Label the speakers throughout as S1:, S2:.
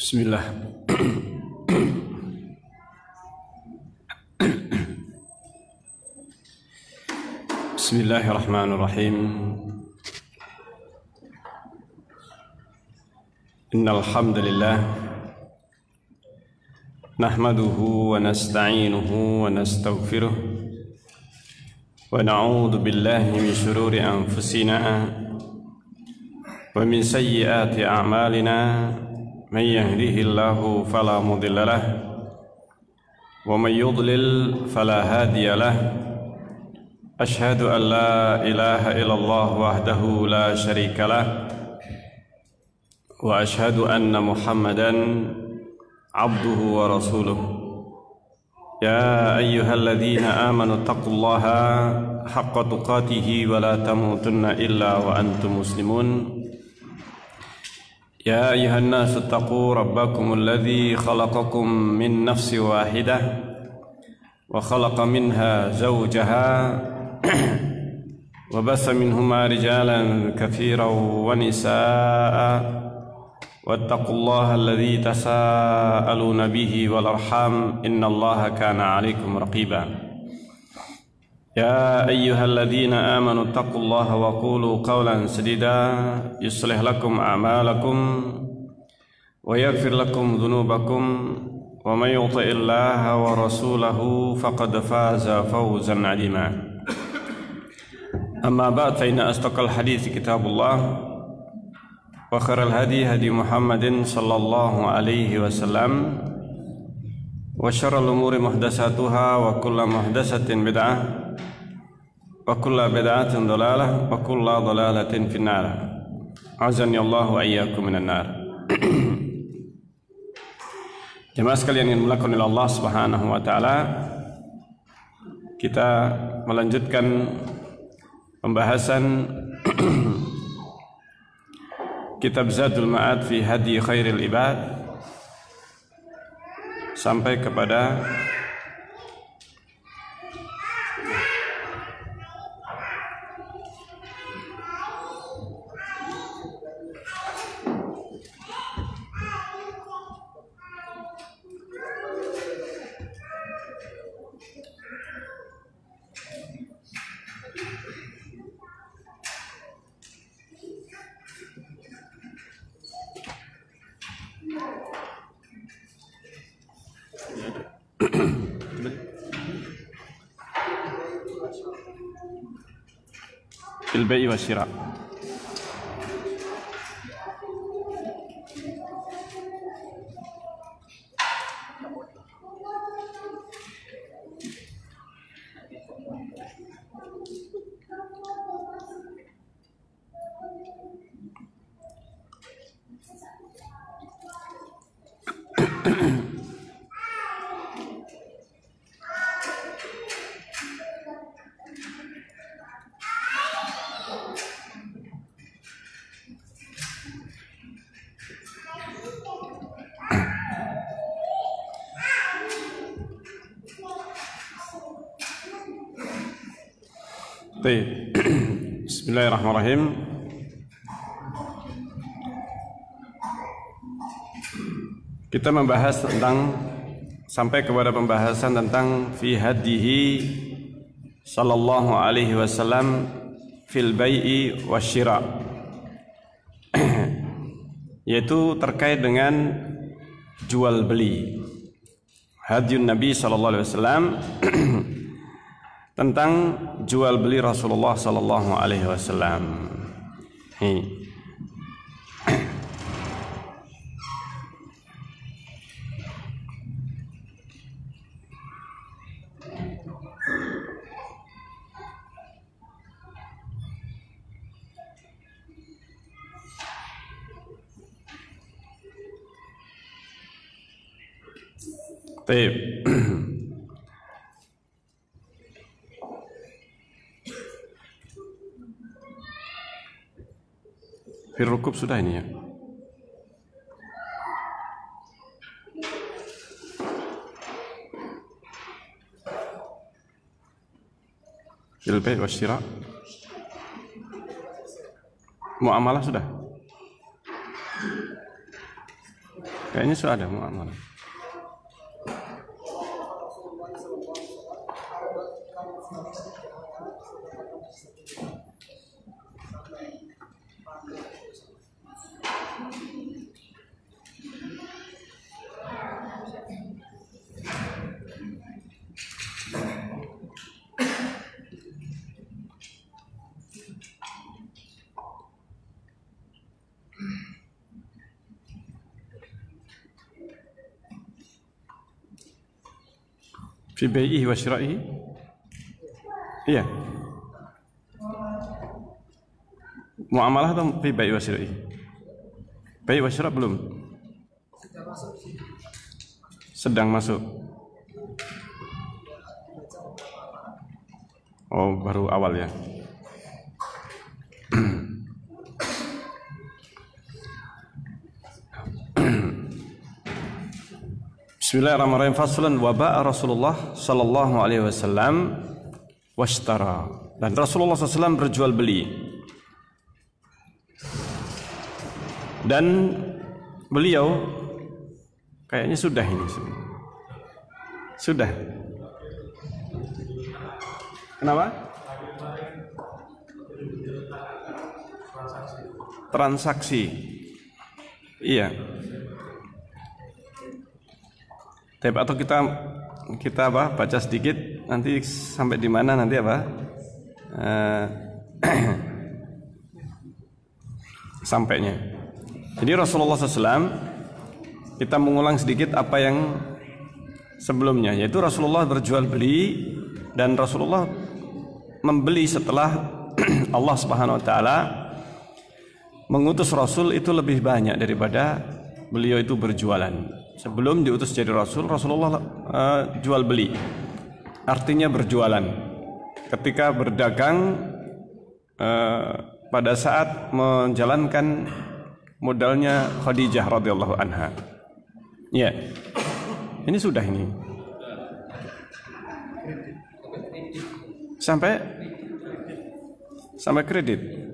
S1: Bismillah. Bismillahirrahmanirrahim. Innal hamdalillah nahmaduhu wa nasta'inuhu wa nastaghfiruh wa na'udzu billahi min shururi anfusina wa min sayyiati a'malina. من يهده الله فلا مضل له ومن يضلل فلا هادي له أشهد أن لا إله إلا الله وحده لا شريك له وأشهد أن محمدا عبده ورسوله يا أيها الذين آمنوا اتقوا الله حق تقاته ولا تموتن إلا وأنتم مسلمون يا أيها الناس اتقوا ربكم الذي خلقكم من نفس واحدة وخلق منها زوجها وبث منهما رجالا كثيرا ونساء واتقوا الله الذي تساءلون به والأرحام إن الله كان عليكم رقيبا يا أيها الذين آمنوا اتقوا الله وقولوا قولا سديدا يصلح لكم أعمالكم ويغفر لكم ذنوبكم ومن يطع الله ورسوله فقد فاز فوزا عظيما أما بعد فإن أصدق الحديث كتاب الله وخير الهدي هدي محمد صلى الله عليه وسلم وشر الأمور محدثاتها وكل محدثة بدعة وكل بدعة ضلالة وكل ضلالة في النار أعاذني الله وإياكم من النار. Jemaah sekalian yang dimuliakan oleh Allah Subhanahu wa taala, kita melanjutkan pembahasan Kitab Zadul Ma'ad fi Hadi Khairil Ibad sampai kepada البيع والشراء. Baik. Bismillahirrahmanirrahim. Kita membahas tentang sampai kepada pembahasan tentang fi hadihi sallallahu alaihi wasallam fil bai'i wasyira, yaitu terkait dengan jual beli. Hadiyun Nabi sallallahu alaihi wasallam tentang jual beli Rasulullah sallallahu alaihi wasallam. Baik. Firrukub sudah ini ya. Fil bai' wasyira. Muamalah sudah. Kayaknya sudah ada muamalah. Fi bai'ihi wa syira'ihi. Iya. Muamalah atau fi bai'i wa syira'ihi? Bai' wa syira' belum. Sedang masuk. Oh, baru awal ya. Bismillahirrahmanirrahim. Faslan wa ba'a Rasulullah sallallahu alaihi wasallam washtara. Dan Rasulullah SAW berjual beli. Dan beliau kayaknya sudah ini. Sudah. Kenapa? Transaksi. Iya. Atau kita baca sedikit nanti sampai di mana nanti sampainya. Jadi Rasulullah SAW, kita mengulang sedikit apa yang sebelumnya, yaitu Rasulullah berjual beli dan Rasulullah membeli setelah Allah Subhanahu Wa Taala mengutus Rasul itu lebih banyak daripada beliau itu berjualan. Sebelum diutus jadi Rasul, Rasulullah jual beli, artinya berjualan. Ketika berdagang pada saat menjalankan modalnya Khadijah radhiyallahu anha. Ya, ini sudah ini. Sampai kredit.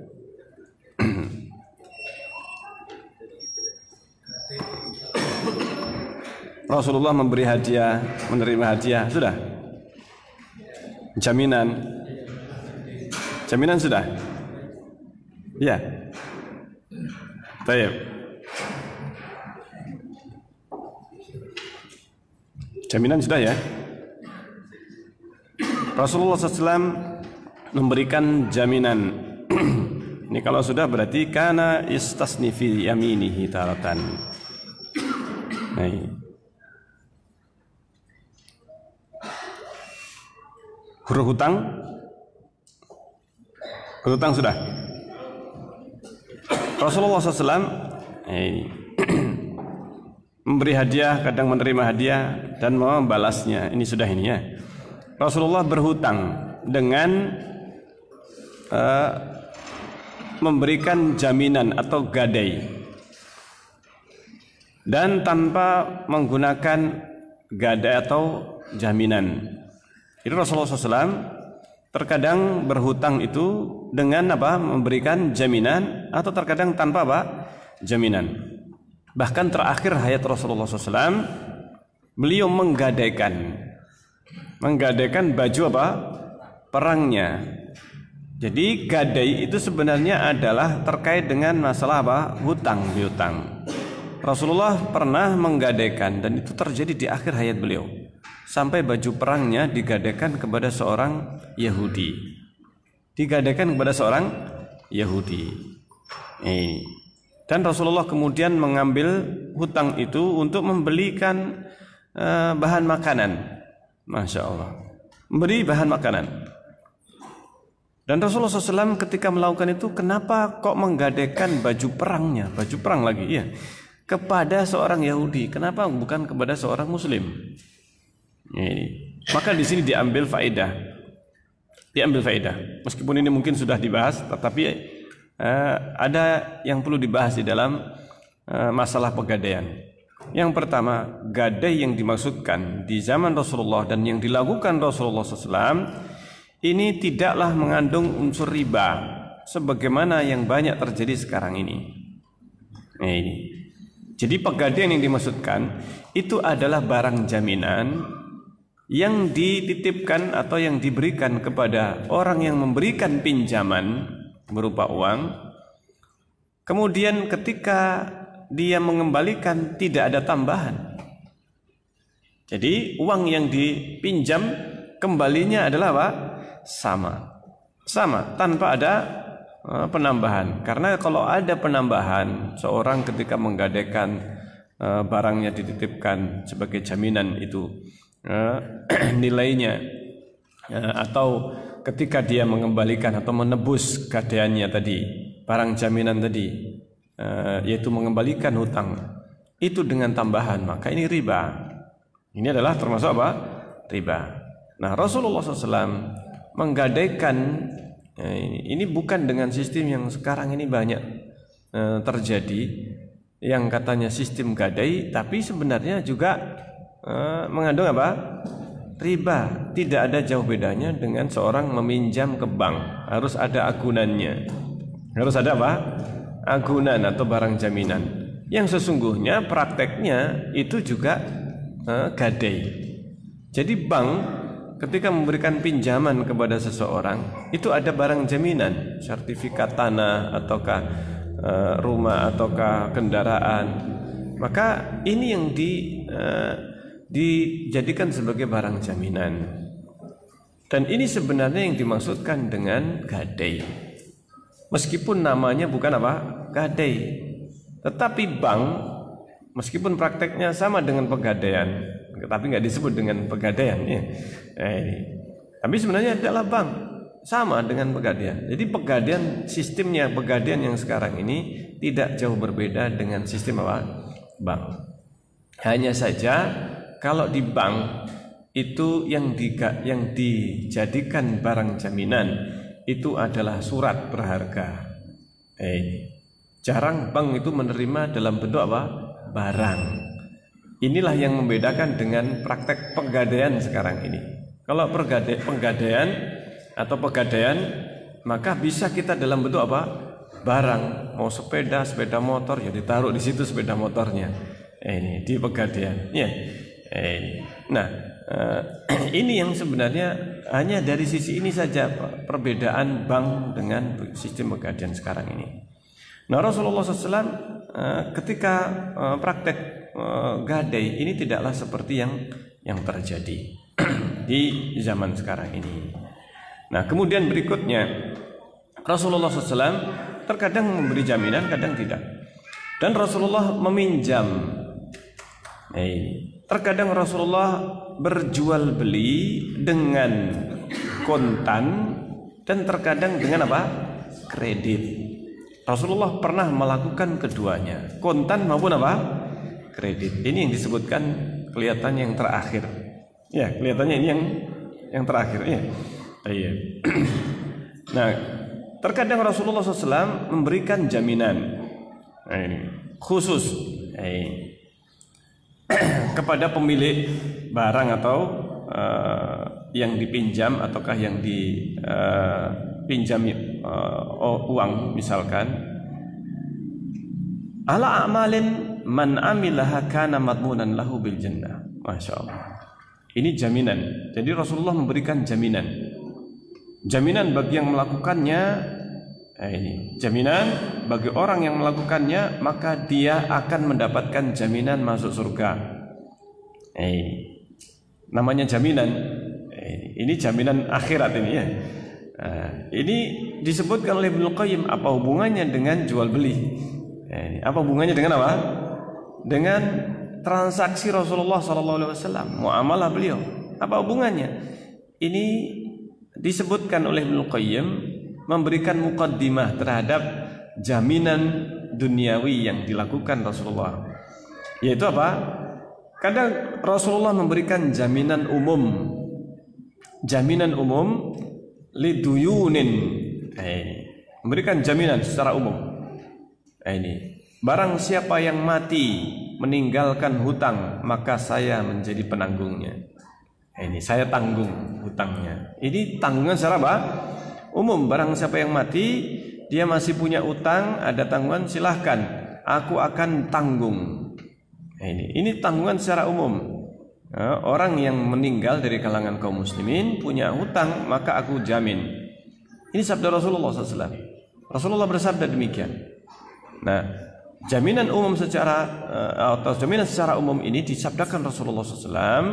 S1: Rasulullah memberi hadiah, menerima hadiah, sudah. Jaminan sudah. Ya. Baik. Jaminan sudah ya. Rasulullah SAW memberikan jaminan. Ini kalau sudah berarti kana istasni fi yaminihi taratan. Nah, huruf hutang sudah. Rasulullah SAW memberi hadiah, kadang menerima hadiah dan membalasnya. Ini sudah ini ya. Rasulullah berhutang dengan memberikan jaminan atau gadai dan tanpa menggunakan gadai atau jaminan. Jadi Rasulullah SAW Terkadang berhutang itu dengan apa? Memberikan jaminan, atau terkadang tanpa apa? Jaminan. Bahkan terakhir hayat Rasulullah SAW, beliau menggadaikan baju apa? Perangnya. Jadi gadai itu sebenarnya adalah terkait dengan masalah apa? Hutang piutang. Rasulullah pernah menggadaikan, dan itu terjadi di akhir hayat beliau. Sampai baju perangnya digadaikan kepada seorang Yahudi. Dan Rasulullah kemudian mengambil hutang itu untuk membelikan bahan makanan. Masya Allah. Memberi bahan makanan. Dan Rasulullah SAW ketika melakukan itu, kenapa kok menggadaikan baju perangnya, baju perang lagi, ya, kepada seorang Yahudi? Kenapa bukan kepada seorang Muslim? Ini. Maka di sini diambil faedah. Meskipun ini mungkin sudah dibahas, tetapi ada yang perlu dibahas di dalam masalah pegadaian. Yang pertama, gadai yang dimaksudkan di zaman Rasulullah dan yang dilakukan Rasulullah SAW ini tidaklah mengandung unsur riba, sebagaimana yang banyak terjadi sekarang ini. Jadi pegadaian yang dimaksudkan itu adalah barang jaminan yang dititipkan atau yang diberikan kepada orang yang memberikan pinjaman berupa uang. Kemudian ketika dia mengembalikan tidak ada tambahan. Jadi uang yang dipinjam kembalinya adalah apa? Sama tanpa ada penambahan. Karena kalau ada penambahan, seorang ketika menggadaikan barangnya dititipkan sebagai jaminan itu nilainya, atau ketika dia mengembalikan atau menebus gadaiannya tadi, barang jaminan tadi, yaitu mengembalikan hutang itu dengan tambahan, maka ini riba. Ini adalah termasuk apa? Riba. Nah, Rasulullah SAW menggadaikan ini bukan dengan sistem yang sekarang ini banyak terjadi, yang katanya sistem gadai, tapi sebenarnya juga mengandung apa? Riba. Tidak ada jauh bedanya dengan seorang meminjam ke bank. Harus ada agunannya. Harus ada apa? Agunan atau barang jaminan. Yang sesungguhnya prakteknya itu juga gadai. Jadi bank ketika memberikan pinjaman kepada seseorang itu ada barang jaminan, sertifikat tanah ataukah rumah ataukah kendaraan. Maka ini yang dijadikan sebagai barang jaminan. Dan ini sebenarnya yang dimaksudkan dengan gadai. Meskipun namanya bukan apa? Gadai. Tetapi bank meskipun prakteknya sama dengan pegadaian, tapi nggak disebut dengan pegadaian, ya. Tapi sebenarnya adalah bank, sama dengan pegadaian. Jadi pegadaian, sistemnya pegadaian yang sekarang ini tidak jauh berbeda dengan sistem apa? Bank. Hanya saja kalau di bank itu yang dijadikan barang jaminan itu adalah surat berharga. Jarang bank itu menerima dalam bentuk apa? Barang. Inilah yang membedakan dengan praktek pegadaian sekarang ini. Kalau pegadaian atau pegadaian, maka bisa kita dalam bentuk apa? Barang. Mau sepeda motor, ya ditaruh di situ sepeda motornya. Ini di pegadaian. Ya. Nah, ini yang sebenarnya hanya dari sisi ini saja perbedaan bank dengan sistem pegadaian sekarang ini. Nah, Rasulullah SAW ketika praktek gadai ini tidaklah seperti yang terjadi di zaman sekarang ini. Nah, kemudian berikutnya Rasulullah SAW terkadang memberi jaminan, kadang tidak. Dan Rasulullah meminjam. Terkadang Rasulullah berjual beli dengan kontan dan terkadang dengan apa? Kredit. Rasulullah pernah melakukan keduanya, kontan maupun apa? Kredit. Ini yang disebutkan kelihatan yang terakhir. Ya, kelihatannya ini yang terakhir. Ya. Iya. Nah, terkadang Rasulullah SAW memberikan jaminan khusus kepada pemilik barang atau yang dipinjam ataukah yang dipinjami uang misalkan, ala a'malin man amilaha kana madmunan lahu bil jannah. Masya Allah. Ini jaminan. Jadi Rasulullah memberikan jaminan. Jaminan bagi yang melakukannya. Ini jaminan bagi orang yang melakukannya, maka dia akan mendapatkan jaminan masuk surga. Namanya jaminan. Ini jaminan akhirat ini ya. Ini disebutkan oleh Ibnu Qayyim. Apa hubungannya dengan jual beli? Apa hubungannya dengan apa? Dengan transaksi Rasulullah SAW, muamalah beliau. Apa hubungannya? Ini disebutkan oleh Ibnu Qayyim memberikan muqaddimah terhadap jaminan duniawi yang dilakukan Rasulullah. Yaitu apa? Kadang Rasulullah memberikan jaminan umum. Jaminan umum liduyunin. Memberikan jaminan secara umum. Ini barang siapa yang mati meninggalkan hutang, maka saya menjadi penanggungnya. Ini saya tanggung hutangnya. Ini tanggungan secara apa? Umum. Barang siapa yang mati dia masih punya utang, ada tanggungan, silahkan aku akan tanggung. Ini tanggungan secara umum. Orang yang meninggal dari kalangan kaum muslimin punya hutang, maka aku jamin. Ini sabda Rasulullah SAW. Rasulullah bersabda demikian. Nah, jaminan umum atau jaminan secara umum ini disabdakan Rasulullah SAW,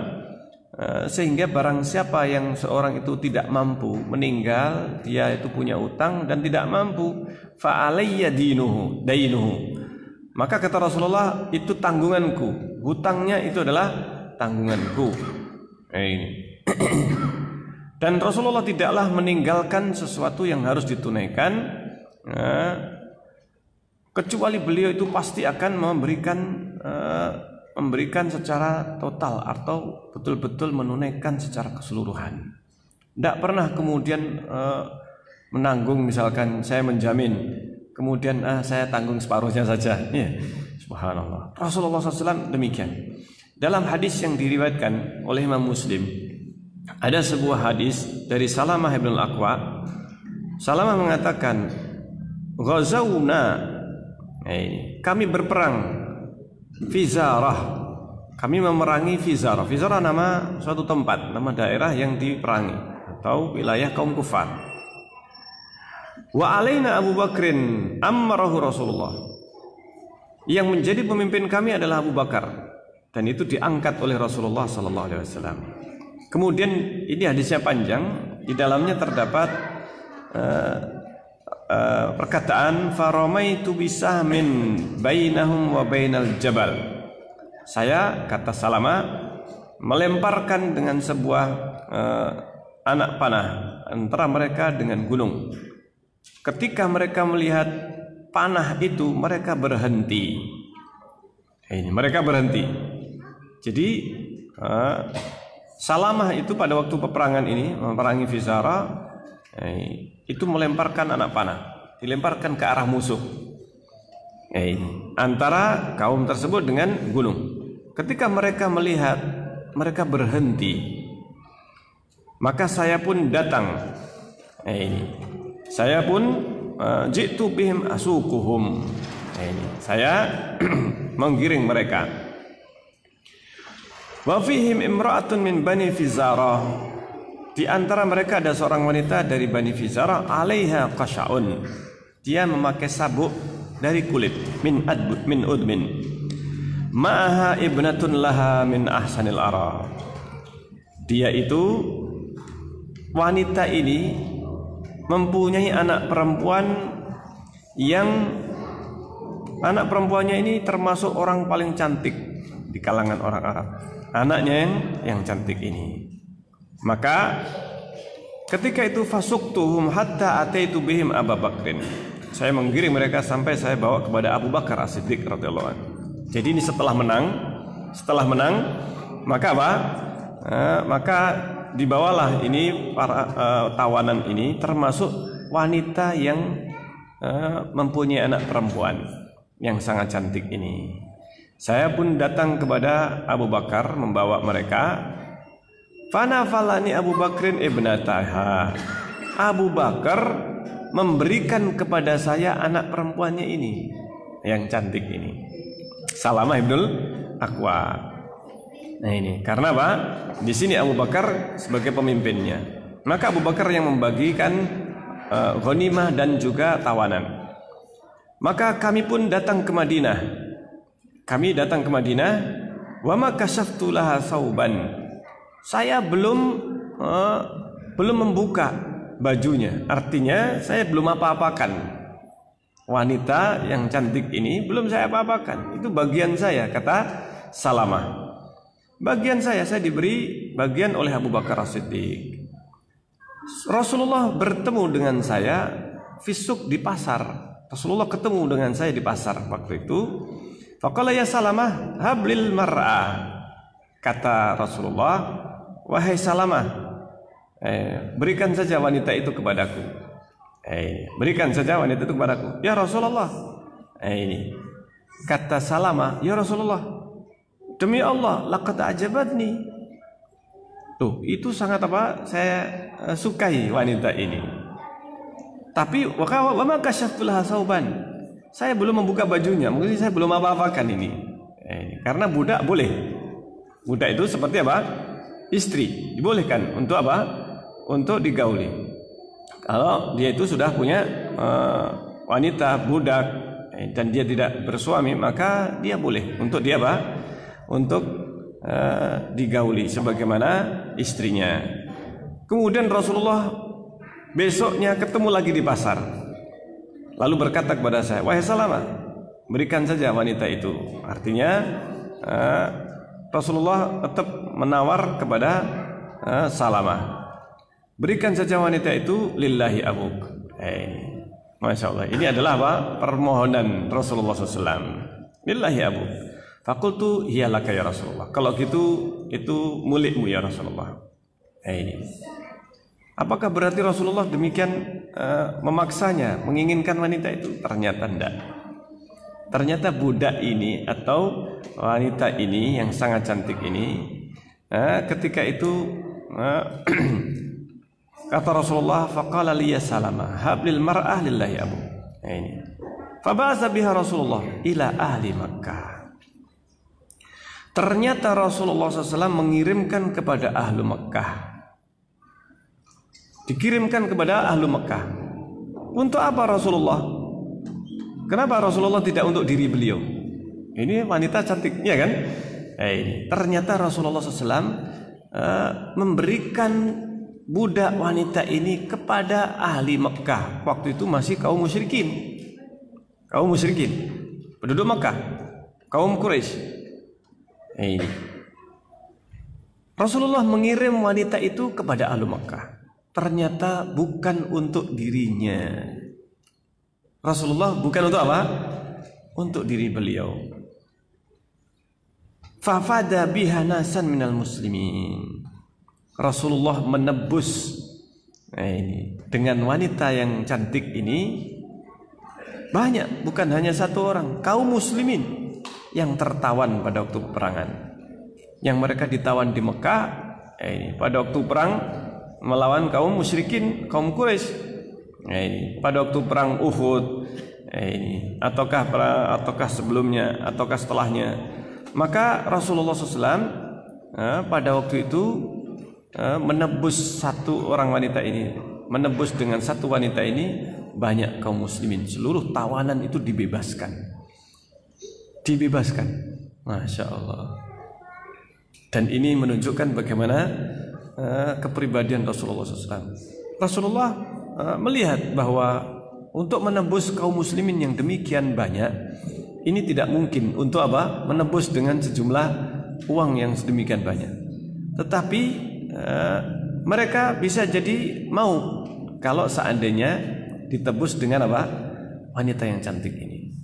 S1: sehingga barang siapa yang seorang itu tidak mampu, meninggal, dia itu punya utang dan tidak mampu, fa'alayya dainuhu, maka kata Rasulullah, itu tanggunganku, hutangnya itu adalah tanggunganku. Ini. Dan Rasulullah tidaklah meninggalkan sesuatu yang harus ditunaikan, kecuali beliau itu pasti akan memberikan secara total atau betul-betul menunaikan secara keseluruhan. Tidak pernah kemudian menanggung, misalkan saya menjamin, kemudian saya tanggung separuhnya saja. Ya, subhanallah. Rasulullah SAW demikian. Dalam hadis yang diriwayatkan oleh Imam Muslim, ada sebuah hadis dari Salamah ibn al-Aqwa. Salamah mengatakan, ghazawna, kami berperang Fizarah, kami memerangi Fizarah. Fizarah nama suatu tempat, nama daerah yang diperangi atau wilayah kaum kufar. Wa alaina Abu Bakrin ammarahu Rasulullah. Yang menjadi pemimpin kami adalah Abu Bakar, dan itu diangkat oleh Rasulullah sallallahu alaihi wasallam. Kemudian ini hadisnya panjang, di dalamnya terdapat perkataan faramaitu bisahmin bainahum wa bainal jabal. Saya, kata Salama, melemparkan dengan sebuah anak panah antara mereka dengan gunung. Ketika mereka melihat panah itu, mereka berhenti. Mereka berhenti. Jadi Salamah itu pada waktu peperangan ini, memerangi Fizarah, itu melemparkan anak panah, dilemparkan ke arah musuh, antara kaum tersebut dengan gunung. Ketika mereka melihat, mereka berhenti, maka saya pun datang. Saya pun jitu bihim asukuhum. Saya menggiring mereka. Wa fihim imra'atun min bani Fizarah. Di antara mereka ada seorang wanita dari Bani Fizarah, alaiha qasha'un. Dia memakai sabuk dari kulit, min udmin. Ma'aha ibnatun laha min ahsanil ara. Dia itu, wanita ini mempunyai anak perempuan yang anak perempuannya ini termasuk orang paling cantik di kalangan orang Arab. Anaknya yang cantik ini. Maka ketika itu fasuktuhum hatta ataitu bihim Abu Bakrin. Saya menggiring mereka sampai saya bawa kepada Abu Bakar As-Siddiq radhiyallahu anhu. Jadi ini setelah menang, maka apa? Maka dibawalah ini para tawanan ini, termasuk wanita yang mempunyai anak perempuan yang sangat cantik ini. Saya pun datang kepada Abu Bakar membawa mereka. Fanafalani Abu Bakrin ibnataha. Abu Bakar memberikan kepada saya anak perempuannya ini, yang cantik ini, Salamah ibnul Aqwa. Nah ini karena apa? Di sini Abu Bakar sebagai pemimpinnya. Maka Abu Bakar yang membagikan ghanimah dan juga tawanan. Maka kami pun datang ke Madinah. Kami datang ke Madinah. Wa ma kasyaftu laha sauban. Saya belum membuka bajunya. Artinya saya belum apa-apakan. Wanita yang cantik ini belum saya apa-apakan. Itu bagian saya, kata Salamah. Bagian saya diberi bagian oleh Abu Bakar As-Siddiq. Rasulullah bertemu dengan saya fisuk di pasar. Rasulullah ketemu dengan saya di pasar waktu itu. Faqala ya Salamah hablil mar'ah. Kata Rasulullah, wahai Salamah, berikan saja wanita itu kepadaku. Berikan saja wanita itu kepadaku. Ya Rasulullah. Ini kata Salamah, ya Rasulullah, demi Allah, laqad ajabatni. Tuh, itu sangat apa? Saya sukai wanita ini. Tapi wa ma kasyaftu laha sauban. Saya belum membuka bajunya, mungkin saya belum apa-apakan ini. Karena budak boleh. Budak itu seperti apa? Istri, dibolehkan untuk apa? Untuk digauli. Kalau dia itu sudah punya wanita, budak, dan dia tidak bersuami, maka dia boleh untuk dia apa? Untuk digauli sebagaimana istrinya. Kemudian Rasulullah besoknya ketemu lagi di pasar. Lalu berkata kepada saya, wahai Salamah, berikan saja wanita itu. Artinya Rasulullah tetap menawar kepada Salamah, berikan saja wanita itu lillahi abuk. Masya Allah, ini adalah apa? Permohonan Rasulullah SAW. Lillahi abuk. Fakultu hiya laka ya Rasulullah. Kalau gitu itu milikmu ya Rasulullah. Ini. Apakah berarti Rasulullah demikian memaksanya, menginginkan wanita itu? Ternyata tidak. Ternyata budak ini atau wanita ini yang sangat cantik ini, ketika itu kata Rasulullah, faqala liya Salamah hablil mar'ah lillahi abu. Ini. Faba'atha biha Rasulullah ila ahli Makkah. Ternyata Rasulullah SAW mengirimkan kepada ahlu Makkah. Dikirimkan kepada ahlu Mekah. Untuk apa Rasulullah? Kenapa Rasulullah tidak untuk diri beliau? Ini wanita cantik, ya kan? Ternyata Rasulullah SAW memberikan budak wanita ini kepada ahli Mekah. Waktu itu masih kaum musyrikin. Kaum musyrikin, penduduk Mekah, kaum Quraisy. Ini. Rasulullah mengirim wanita itu kepada ahli Mekah. Ternyata bukan untuk dirinya. Rasulullah bukan untuk apa? Untuk diri beliau. Fafada biha nasan minal muslimin. Rasulullah menebus ini dengan wanita yang cantik ini banyak, bukan hanya satu orang, kaum muslimin yang tertawan pada waktu peperangan. Yang mereka ditawan di Mekah pada waktu perang melawan kaum musyrikin, kaum Quraisy. Pada waktu perang Uhud, ataukah sebelumnya, ataukah setelahnya. Maka Rasulullah SAW pada waktu itu menebus satu orang wanita ini, menebus dengan satu wanita ini banyak kaum muslimin. Seluruh tawanan itu dibebaskan, Masya Allah. Dan ini menunjukkan bagaimana kepribadian Rasulullah SAW. Rasulullah melihat bahwa untuk menebus kaum muslimin yang demikian banyak, ini tidak mungkin untuk apa? Menebus dengan sejumlah uang yang sedemikian banyak. Tetapi mereka bisa jadi mau kalau seandainya ditebus dengan apa? Wanita yang cantik ini.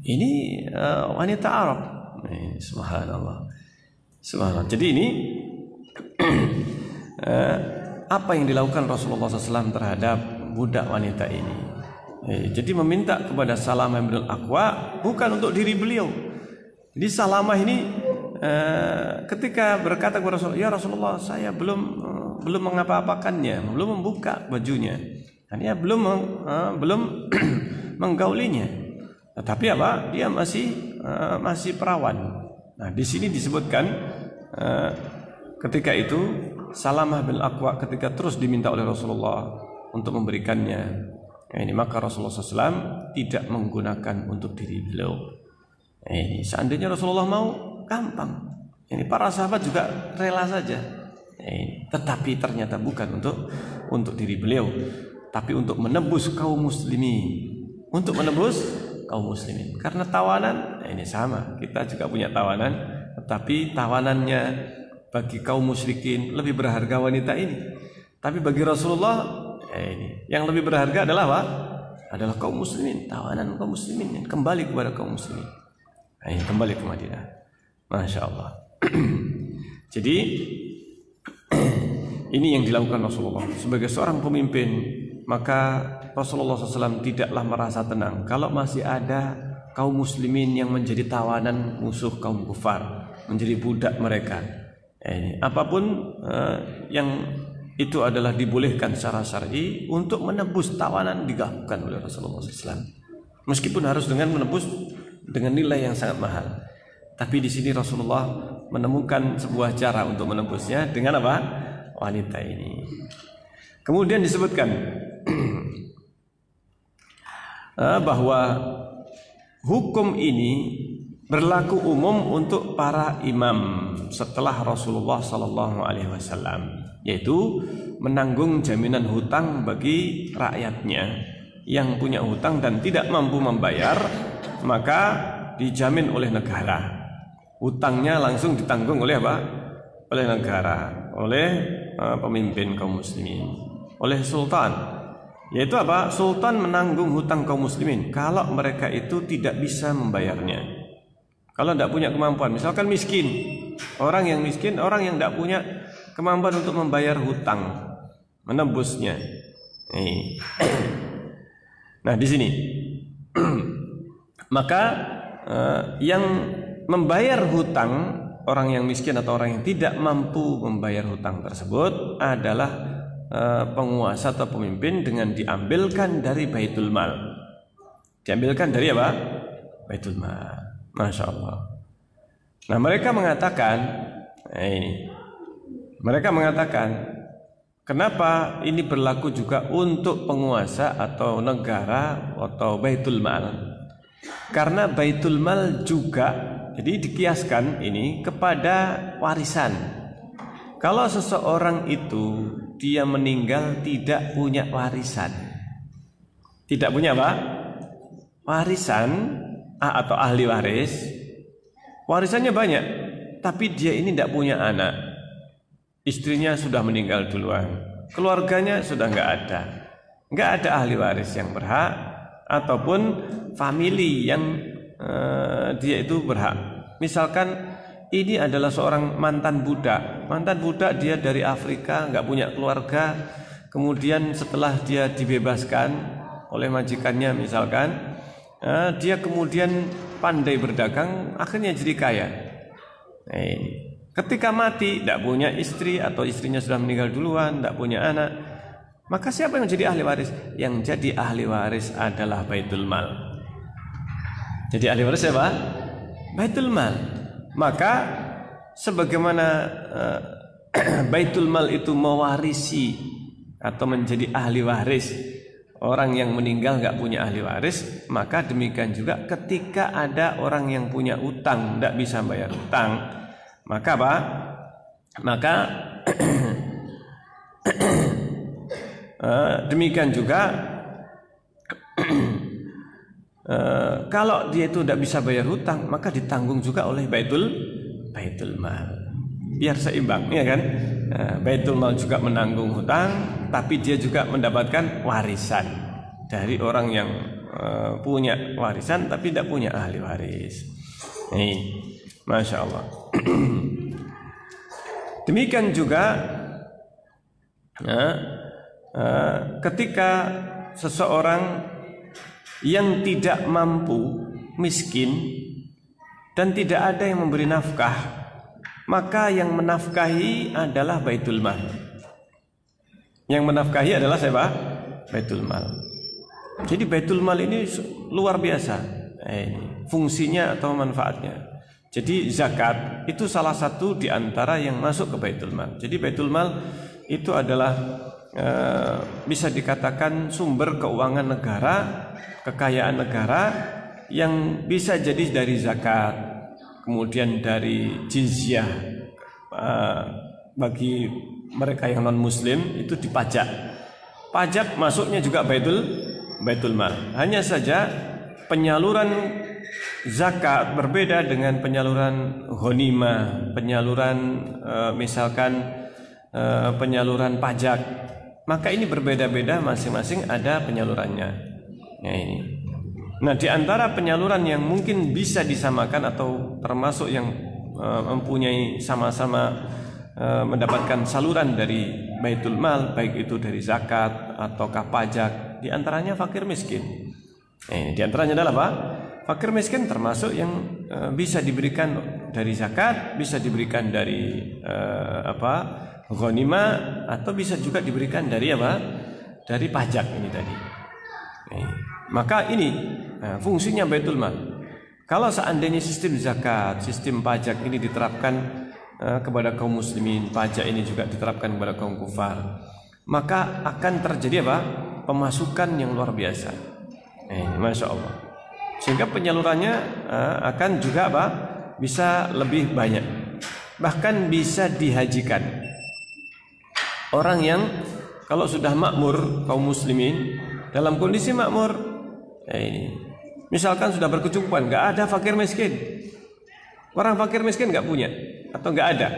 S1: Ini wanita Arab. Subhanallah. Jadi ini apa yang dilakukan Rasulullah SAW terhadap budak wanita ini. Jadi meminta kepada Salamah bin Aqwa bukan untuk diri beliau. Jadi Salamah ini ketika berkata kepada Rasulullah, ya Rasulullah, saya belum mengapa-apakannya, belum membuka bajunya, artinya belum menggaulinya. Tetapi apa? Dia masih perawan. Nah, di sini disebutkan ketika itu Salamah bin Aqwa ketika terus diminta oleh Rasulullah untuk memberikannya, ini maka Rasulullah SAW tidak menggunakan untuk diri beliau. Ini seandainya Rasulullah mau, gampang. Ini para sahabat juga rela saja. Tetapi ternyata bukan untuk diri beliau, tapi untuk menebus kaum muslimin. Untuk menebus kaum muslimin. Karena tawanan, ini sama. Kita juga punya tawanan, tetapi tawanannya bagi kaum musyrikin lebih berharga wanita ini. Tapi bagi Rasulullah, ini yang lebih berharga adalah apa? Adalah kaum muslimin, tawanan kaum muslimin yang kembali kepada kaum muslimin. Ini kembali ke Madinah. Masya Allah. Jadi ini yang dilakukan Rasulullah sebagai seorang pemimpin. Maka Rasulullah SAW tidaklah merasa tenang kalau masih ada kaum muslimin yang menjadi tawanan musuh kaum kufar, menjadi budak mereka. Apapun yang itu adalah dibolehkan secara syar'i untuk menebus tawanan dilakukan oleh Rasulullah SAW. Meskipun harus dengan menebus dengan nilai yang sangat mahal. Tapi di sini Rasulullah menemukan sebuah cara untuk menebusnya dengan apa? Wanita ini. Kemudian disebutkan bahwa hukum ini berlaku umum untuk para imam setelah Rasulullah SAW, yaitu menanggung jaminan hutang bagi rakyatnya yang punya hutang dan tidak mampu membayar, maka dijamin oleh negara. Hutangnya langsung ditanggung oleh apa? Oleh negara, oleh pemimpin kaum muslimin, oleh sultan. Yaitu apa? Sultan menanggung hutang kaum muslimin kalau mereka itu tidak bisa membayarnya. Kalau tidak punya kemampuan, misalkan miskin, orang yang miskin, orang yang tidak punya kemampuan untuk membayar hutang, menebusnya. Nah, di sini maka yang membayar hutang, orang yang miskin atau orang yang tidak mampu membayar hutang tersebut adalah penguasa atau pemimpin dengan diambilkan dari Baitul Mal. Diambilkan dari apa? Baitul Mal. Masya Allah. Nah, mereka mengatakan, mereka mengatakan, kenapa ini berlaku juga untuk penguasa atau negara atau Baitul Mal? Karena Baitul Mal juga, jadi dikiaskan ini kepada warisan. Kalau seseorang itu dia meninggal tidak punya warisan, tidak punya apa? Warisan atau ahli waris, warisannya banyak, tapi dia ini tidak punya anak, istrinya sudah meninggal duluan, keluarganya sudah nggak ada ahli waris yang berhak ataupun family yang dia itu berhak. Misalkan ini adalah seorang mantan budak dia dari Afrika, nggak punya keluarga, kemudian setelah dia dibebaskan oleh majikannya misalkan, dia kemudian pandai berdagang, akhirnya jadi kaya. Ketika mati tidak punya istri atau istrinya sudah meninggal duluan, tidak punya anak, maka siapa yang jadi ahli waris? Yang jadi ahli waris adalah Baitul Mal. Jadi ahli waris siapa? Baitul Mal. Maka sebagaimana Baitul Mal itu mewarisi atau menjadi ahli waris orang yang meninggal nggak punya ahli waris, maka demikian juga ketika ada orang yang punya utang tidak bisa bayar utang, maka apa? Maka demikian juga kalau dia itu tidak bisa bayar hutang, maka ditanggung juga oleh Baitul Mal, biar seimbang, ya kan? Baitul Mal juga menanggung hutang, tapi dia juga mendapatkan warisan dari orang yang punya warisan tapi tidak punya ahli waris. Masya Allah. Demikian juga ketika seseorang yang tidak mampu, miskin, dan tidak ada yang memberi nafkah maka yang menafkahi adalah Baitul Mal. Yang menafkahi adalah siapa? Baitul Mal. Jadi Baitul Mal ini luar biasa fungsinya atau manfaatnya. Jadi zakat itu salah satu di antara yang masuk ke Baitul Mal. Jadi Baitul Mal itu adalah bisa dikatakan sumber keuangan negara, kekayaan negara yang bisa jadi dari zakat, kemudian dari jizyah bagi mereka yang non muslim itu dipajak. Pajak masuknya juga Baitul Mal. Hanya saja penyaluran zakat berbeda dengan penyaluran ghanimah, penyaluran misalkan penyaluran pajak. Maka ini berbeda-beda, masing-masing ada penyalurannya. Nah, di antara penyaluran yang mungkin bisa disamakan atau termasuk yang mempunyai sama-sama mendapatkan saluran dari Baitul Mal, baik itu dari zakat ataukah pajak, di antaranya fakir miskin. Di antaranya adalah apa? Fakir miskin termasuk yang bisa diberikan dari zakat, bisa diberikan dari ghanimah, atau bisa juga diberikan dari apa? Dari pajak ini tadi. Maka ini fungsinya Baitul Mal. Kalau seandainya sistem zakat, sistem pajak ini diterapkan kepada kaum muslimin, pajak ini juga diterapkan kepada kaum kufar, maka akan terjadi apa? Pemasukan yang luar biasa. Masya Allah. Sehingga penyalurannya akan juga apa? Bisa lebih banyak. Bahkan bisa dihajikan. Orang yang kalau sudah makmur kaum muslimin, dalam kondisi makmur, ini misalkan sudah berkecukupan, nggak ada fakir miskin. Orang fakir miskin nggak punya atau nggak ada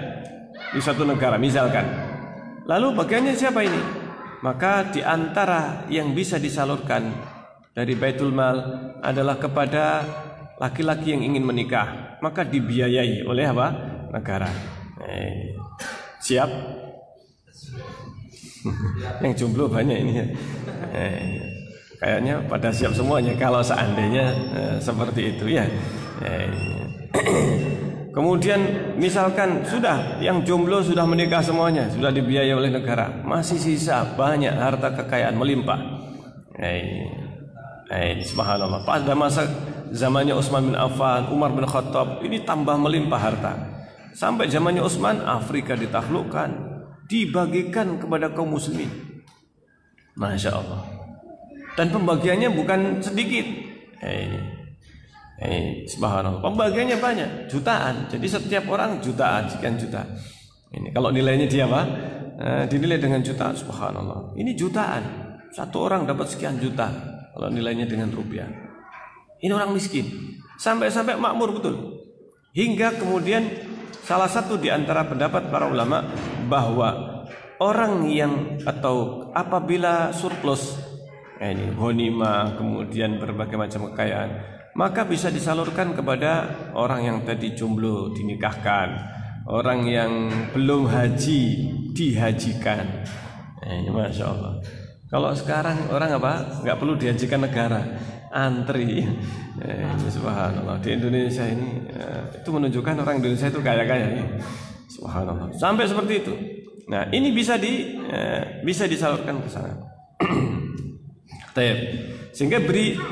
S1: di suatu negara misalkan. Lalu bagiannya siapa ini? Maka di antara yang bisa disalurkan dari Baitul Mal adalah kepada laki-laki yang ingin menikah, maka dibiayai oleh apa? Negara. Siap? Yang jomblo banyak ini. Kayaknya pada siap semuanya kalau seandainya seperti itu ya. Kemudian misalkan sudah yang jomblo sudah menikah semuanya, sudah dibiayai oleh negara, masih sisa banyak harta kekayaan melimpah. Subhanallah. Pada masa zamannya Utsman bin Affan, Umar bin Khattab, ini tambah melimpah harta. Sampai zamannya Utsman, Afrika ditaklukkan, dibagikan kepada kaum muslimin. Masya Allah. Dan pembagiannya bukan sedikit. Subhanallah. Pembagiannya banyak, jutaan. Jadi setiap orang jutaan, sekian juta. Ini kalau nilainya dia apa? Dinilai dengan jutaan. Subhanallah. Ini jutaan. Satu orang dapat sekian juta. Kalau nilainya dengan rupiah. Ini orang miskin. Sampai-sampai makmur betul. Hingga kemudian salah satu di antara pendapat para ulama bahwa orang yang atau apabila surplus ini ghanimah, kemudian berbagai macam kekayaan, maka bisa disalurkan kepada orang yang tadi jomblo dinikahkan, orang yang belum haji dihajikan. Ini Masya Allah. Kalau sekarang orang apa? Nggak perlu dihajikan negara, antri. Subhanallah. Di Indonesia ini itu menunjukkan orang Indonesia itu kaya-kaya. Subhanallah. Sampai seperti itu. Nah, ini bisa disalurkan ke sana. Sehingga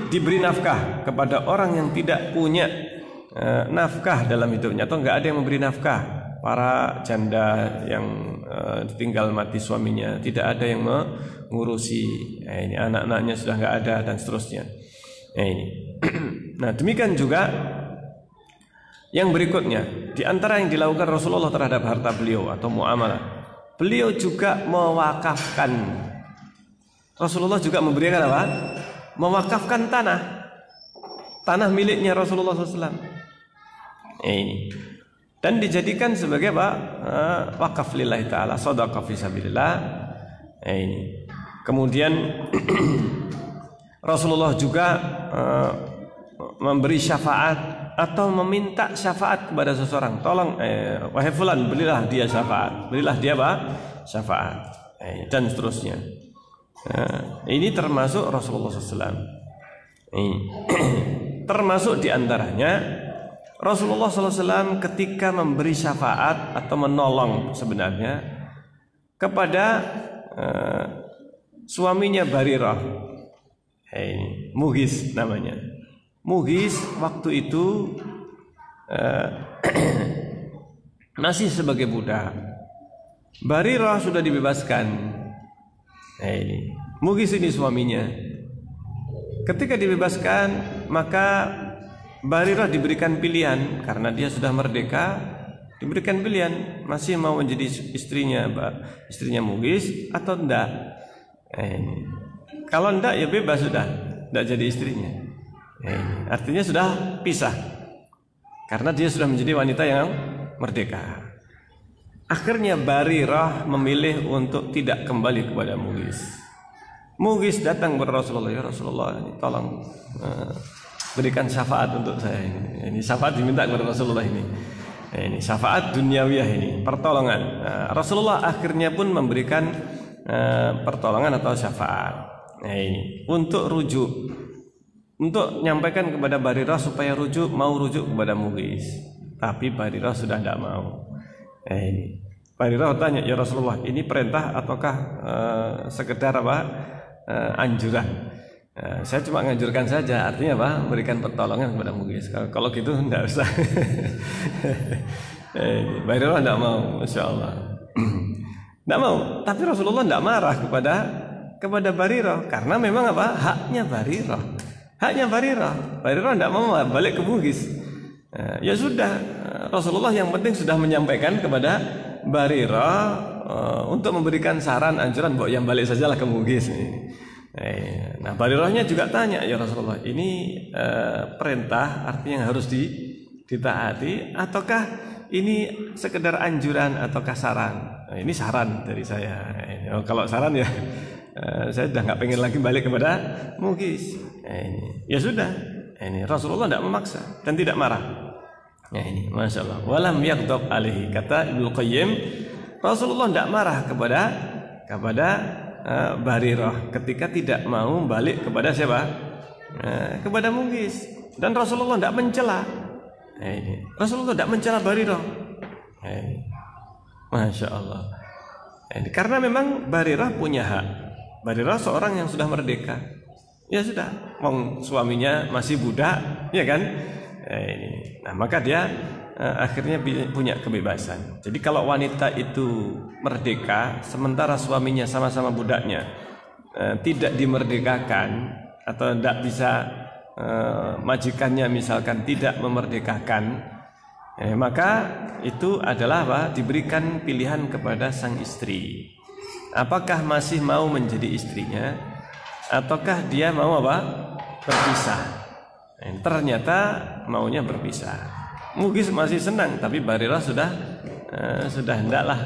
S1: diberi nafkah kepada orang yang tidak punya nafkah dalam hidupnya, atau nggak ada yang memberi nafkah. Para janda yang ditinggal mati suaminya, tidak ada yang mengurusi, ini anak-anaknya sudah nggak ada dan seterusnya. Ini. Nah, demikian juga yang berikutnya, di antara yang dilakukan Rasulullah terhadap harta beliau atau muamalah, beliau juga mewakafkan. Rasulullah juga memberikan apa? Mewakafkan tanah miliknya Rasulullah SAW. Ini. Dan dijadikan sebagai apa? Wakaf lillahi ta'ala, shadaqah fi sabilillah. Ini. Kemudian Rasulullah juga memberi syafaat atau meminta syafaat kepada seseorang. Tolong wahai fulan, berilah dia syafaat. Berilah dia apa? Syafaat. Dan seterusnya. Ini termasuk Rasulullah SAW. Termasuk diantaranya Rasulullah SAW ketika memberi syafaat atau menolong sebenarnya kepada suaminya Barirah, Mughis namanya. Mughis waktu itu masih sebagai budak. Barirah sudah dibebaskan. Mughis ini suaminya. Ketika dibebaskan, maka Barirah diberikan pilihan karena dia sudah merdeka, diberikan pilihan masih mau menjadi istrinya Mughis atau enggak. Kalau enggak ya bebas sudah, enggak jadi istrinya. Artinya sudah pisah karena dia sudah menjadi wanita yang merdeka. Akhirnya Barirah memilih untuk tidak kembali kepada Mughis. Mughis datang kepada Rasulullah, ya Rasulullah, ini tolong berikan syafaat untuk saya ini. Ini syafaat diminta kepada Rasulullah ini. Ini syafaat duniawiyah ini, pertolongan. Rasulullah akhirnya pun memberikan pertolongan atau syafaat. Ini untuk rujuk, untuk menyampaikan kepada Barirah supaya mau rujuk kepada Mughis. Tapi Barirah sudah tidak mau. Ini Barirah tanya, ya Rasulullah, ini perintah ataukah sekedar anjuran? Saya cuma menganjurkan saja, artinya apa? Memberikan pertolongan kepada Mughis. Kalau gitu tidak usah. Barirah tidak mau, Masya Allah. Tidak mau. Tapi Rasulullah tidak marah kepada Barirah karena memang apa? Haknya Barirah. Haknya Barirah. Barirah tidak mau balik ke Mughis. Ya sudah, Rasulullah yang penting sudah menyampaikan kepada Barirah untuk memberikan saran, anjuran bahwa yang balik sajalah ke Mughis. Nah, Barirahnya juga tanya, ya Rasulullah, ini perintah artinya yang harus ditaati ataukah ini sekedar anjuran ataukah saran? Ini saran dari saya. Kalau saran ya saya sudah nggak pengen lagi balik kepada Mughis. Ya sudah, ini Rasulullah tidak memaksa dan tidak marah. Ini Masya Allah. Walam yaghdab alaihi, kata Ibnu Qayyim, Rasulullah tidak marah kepada Barirah ketika tidak mau balik kepada siapa? Kepada Mughis. Dan Rasulullah tidak mencela. Rasulullah tidak mencela Barirah. Masya Allah. Karena memang Barirah punya hak. Barirah seorang yang sudah merdeka. Ya sudah, suaminya masih budak, ya kan? Nah, maka dia akhirnya punya kebebasan. Jadi kalau wanita itu merdeka sementara suaminya sama-sama budaknya tidak dimerdekakan atau tidak bisa, majikannya misalkan tidak memerdekakan, maka itu adalah apa? Diberikan pilihan kepada sang istri. Apakah masih mau menjadi istrinya ataukah dia mau apa? Berpisah. Ternyata maunya berpisah. Mughis masih senang, tapi Barirah sudah hendak lah,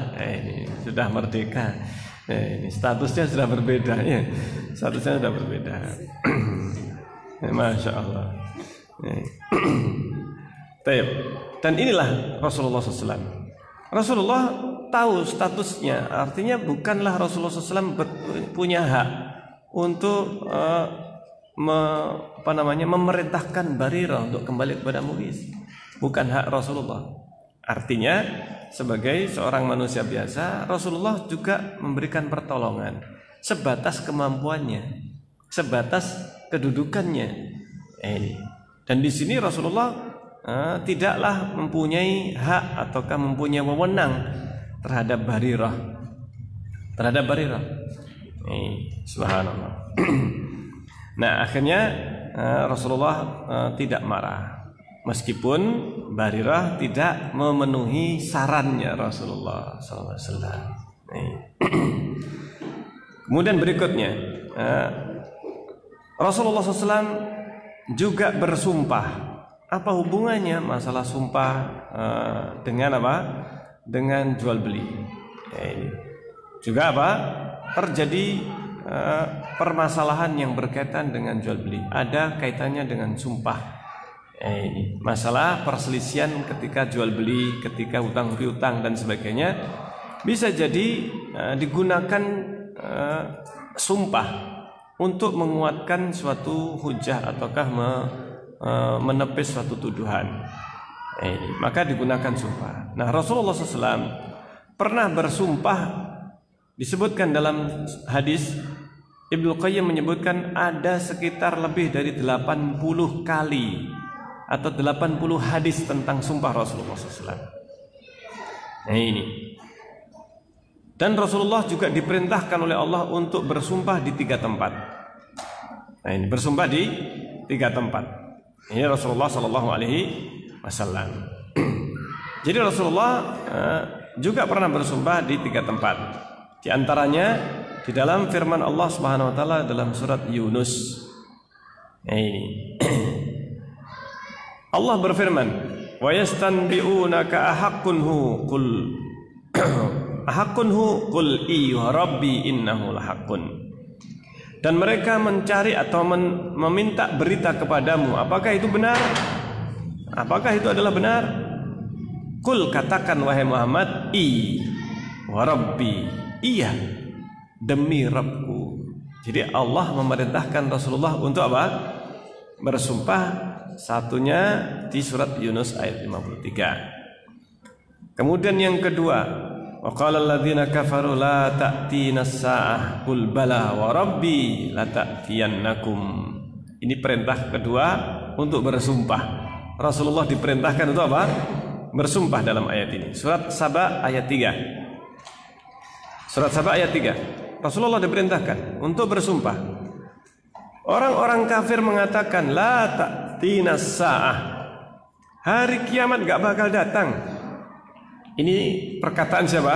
S1: sudah merdeka. Ini statusnya sudah berbeda, ya. Statusnya sudah berbeda. Masya Allah. Dan inilah Rasulullah SAW. Rasulullah tahu statusnya, artinya bukanlah Rasulullah SAW punya hak untuk memerintahkan Barirah untuk kembali kepada Mughis. Bukan hak Rasulullah. Artinya sebagai seorang manusia biasa, Rasulullah juga memberikan pertolongan sebatas kemampuannya, sebatas kedudukannya. Dan di sini Rasulullah tidaklah mempunyai hak ataukah mempunyai wewenang terhadap Barirah. Subhanallah. Nah, akhirnya Rasulullah tidak marah. Meskipun Barirah tidak memenuhi sarannya Rasulullah SAW. Kemudian berikutnya, Rasulullah SAW juga bersumpah. Apa hubungannya masalah sumpah dengan apa? Dengan jual beli. Juga apa? Terjadi permasalahan yang berkaitan dengan jual beli. Ada kaitannya dengan sumpah. Ini masalah perselisihan ketika jual beli, ketika hutang piutang dan sebagainya, bisa jadi digunakan sumpah untuk menguatkan suatu hujah ataukah menepis suatu tuduhan. Maka digunakan sumpah. Nah, Rasulullah SAW pernah bersumpah, disebutkan dalam hadis, Ibnu Qayyim menyebutkan ada sekitar lebih dari 80 kali atau 80 hadis tentang sumpah Rasulullah SAW. Nah ini. Dan Rasulullah juga diperintahkan oleh Allah untuk bersumpah di 3 tempat. Nah ini, bersumpah di 3 tempat. Ini Rasulullah SAW. Jadi Rasulullah juga pernah bersumpah di 3 tempat. Di antaranya di dalam firman Allah Subhanahu wa taala dalam surat Yunus. Nah ini. Allah berfirman, "Wa yastanbi'unaka ahaqqun hu qul ahaqqun hu qul iya rabbi innahu lahaqqun." Dan mereka mencari atau meminta berita kepadamu, apakah itu benar? Apakah itu adalah benar? Qul, katakan wahai Muhammad, wa rabbi, iya demi Rabbku. Jadi Allah memerintahkan Rasulullah untuk apa? Bersumpah, satunya di surat Yunus ayat 53. Kemudian yang kedua, wa qala alladziina kafaru la ta'tina as-saa'ah qul bala wa rabbi la ta'tiyannakum. Ini perintah kedua untuk bersumpah. Rasulullah diperintahkan untuk apa? Bersumpah dalam ayat ini. Surat Saba ayat 3. Surat Saba ayat 3. Rasulullah diperintahkan untuk bersumpah. Orang-orang kafir mengatakan la ta'tina as-saa'ah. Hari kiamat enggak bakal datang. Ini perkataan siapa?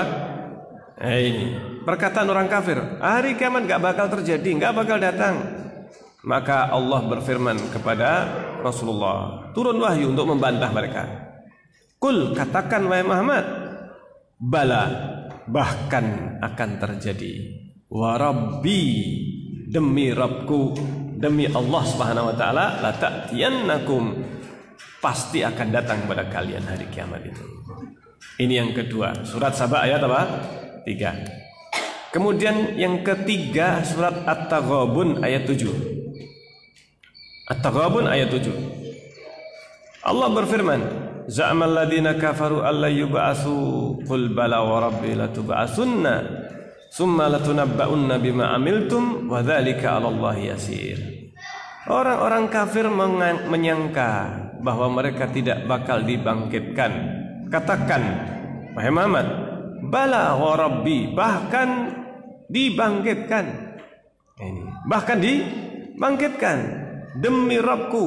S1: Ini perkataan orang kafir. Hari kiamat enggak bakal terjadi, enggak bakal datang. Maka Allah berfirman kepada Rasulullah, turun wahyu untuk membantah mereka. Qul, katakan wahai Muhammad, bala, bahkan akan terjadi. Wa rabbi, demi Rabbku, demi Allah Subhanahu wa taala, la ta'tiyannakum, pasti akan datang kepada kalian hari kiamat itu. Ini yang kedua, surat Saba ayat apa? 3. Kemudian yang ketiga, surat At-Taghabun ayat 7. At-Taghabun ayat 7. Allah berfirman, za'amal ladzina kafaru alla yub'atsu qul bala wa rabbi latub'atsunna summa latunabba'unna bima amiltum wa dzalika 'alallahi yasir. Orang-orang kafir menyangka bahwa mereka tidak bakal dibangkitkan. Katakan wahai Muhammad, bala wa rabbi, bahkan dibangkitkan. Ini bahkan dibangkitkan. Demi Rabbku,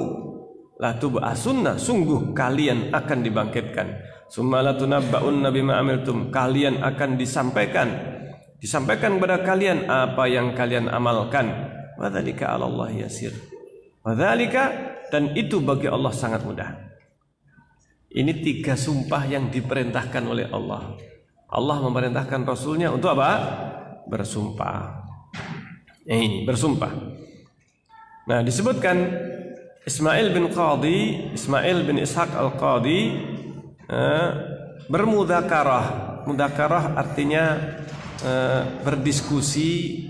S1: la tub'atsunna, sungguh kalian akan dibangkitkan. Summa latunabba'unna bima amiltum, kalian akan disampaikan kepada kalian apa yang kalian amalkan. Wa dzalika 'alallahi yasir. Wa dzalika, dan itu bagi Allah sangat mudah. Ini 3 sumpah yang diperintahkan oleh Allah. Allah memerintahkan Rasulnya untuk apa? Bersumpah. Ini bersumpah. Nah, disebutkan Ismail bin Ishaq al-Qadi bermudzakarah. Mudzakarah artinya berdiskusi,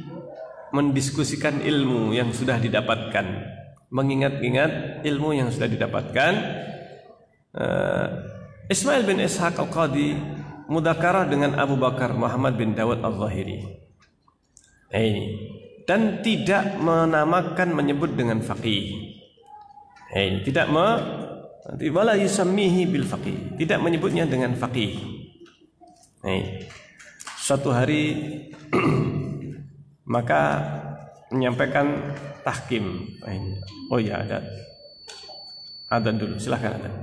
S1: mendiskusikan ilmu yang sudah didapatkan, mengingat-ingat ilmu yang sudah didapatkan. Ismail bin Ishaq al-Qadi mudzakarah dengan Abu Bakar Muhammad bin Dawud al-Zahiri. Ini, dan tidak menamakan, menyebut dengan faqih. Tidak wala yusammihi bil faqih, tidak menyebutnya dengan faqih. Suatu hari maka menyampaikan tahkim. Oh ya, ada adzan dulu, silahkan adzan.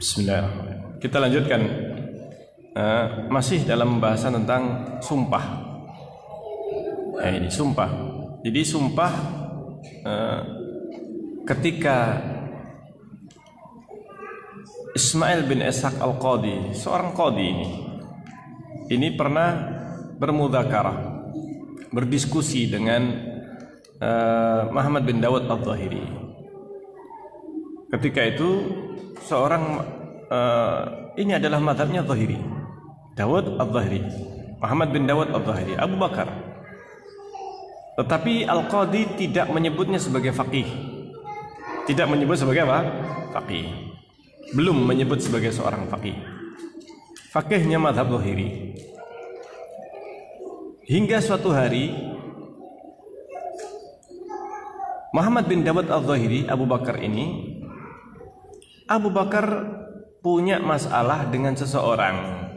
S1: Bismillahirrahmanirrahim. Kita lanjutkan masih dalam pembahasan tentang sumpah. Ini sumpah. Jadi sumpah ketika Ismail bin Ishaq al-Qadi, seorang qadi ini pernah bermudzakarah, berdiskusi dengan Muhammad bin Dawud al-Zahiri. Ketika itu seorang ini adalah mazhabnya Zahiri, Dawud al-Zahiri, Muhammad bin Dawud al-Zahiri, Abu Bakar. Tetapi Al-Qadi tidak menyebutnya sebagai faqih. Tidak menyebut sebagai apa? Faqih. Belum menyebut sebagai seorang faqih. Faqihnya mazhab Zahiri. Hingga suatu hari Muhammad bin Dawud al-Zahiri, Abu Bakar ini, Abu Bakar punya masalah dengan seseorang.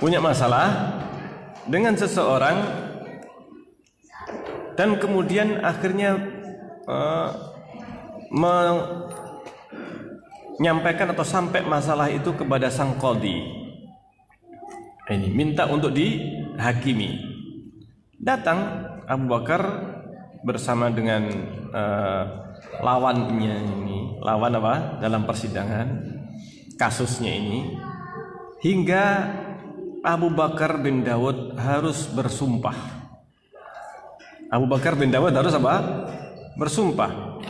S1: Punya masalah dengan seseorang dan kemudian akhirnya menyampaikan atau sampai masalah itu kepada sang qadi. Ini minta untuk dihakimi. Datang Abu Bakar bersama dengan lawannya ini, lawan apa dalam persidangan kasusnya ini, hingga Abu Bakar bin Dawud harus bersumpah. Abu Bakar bin Dawud harus apa? Bersumpah.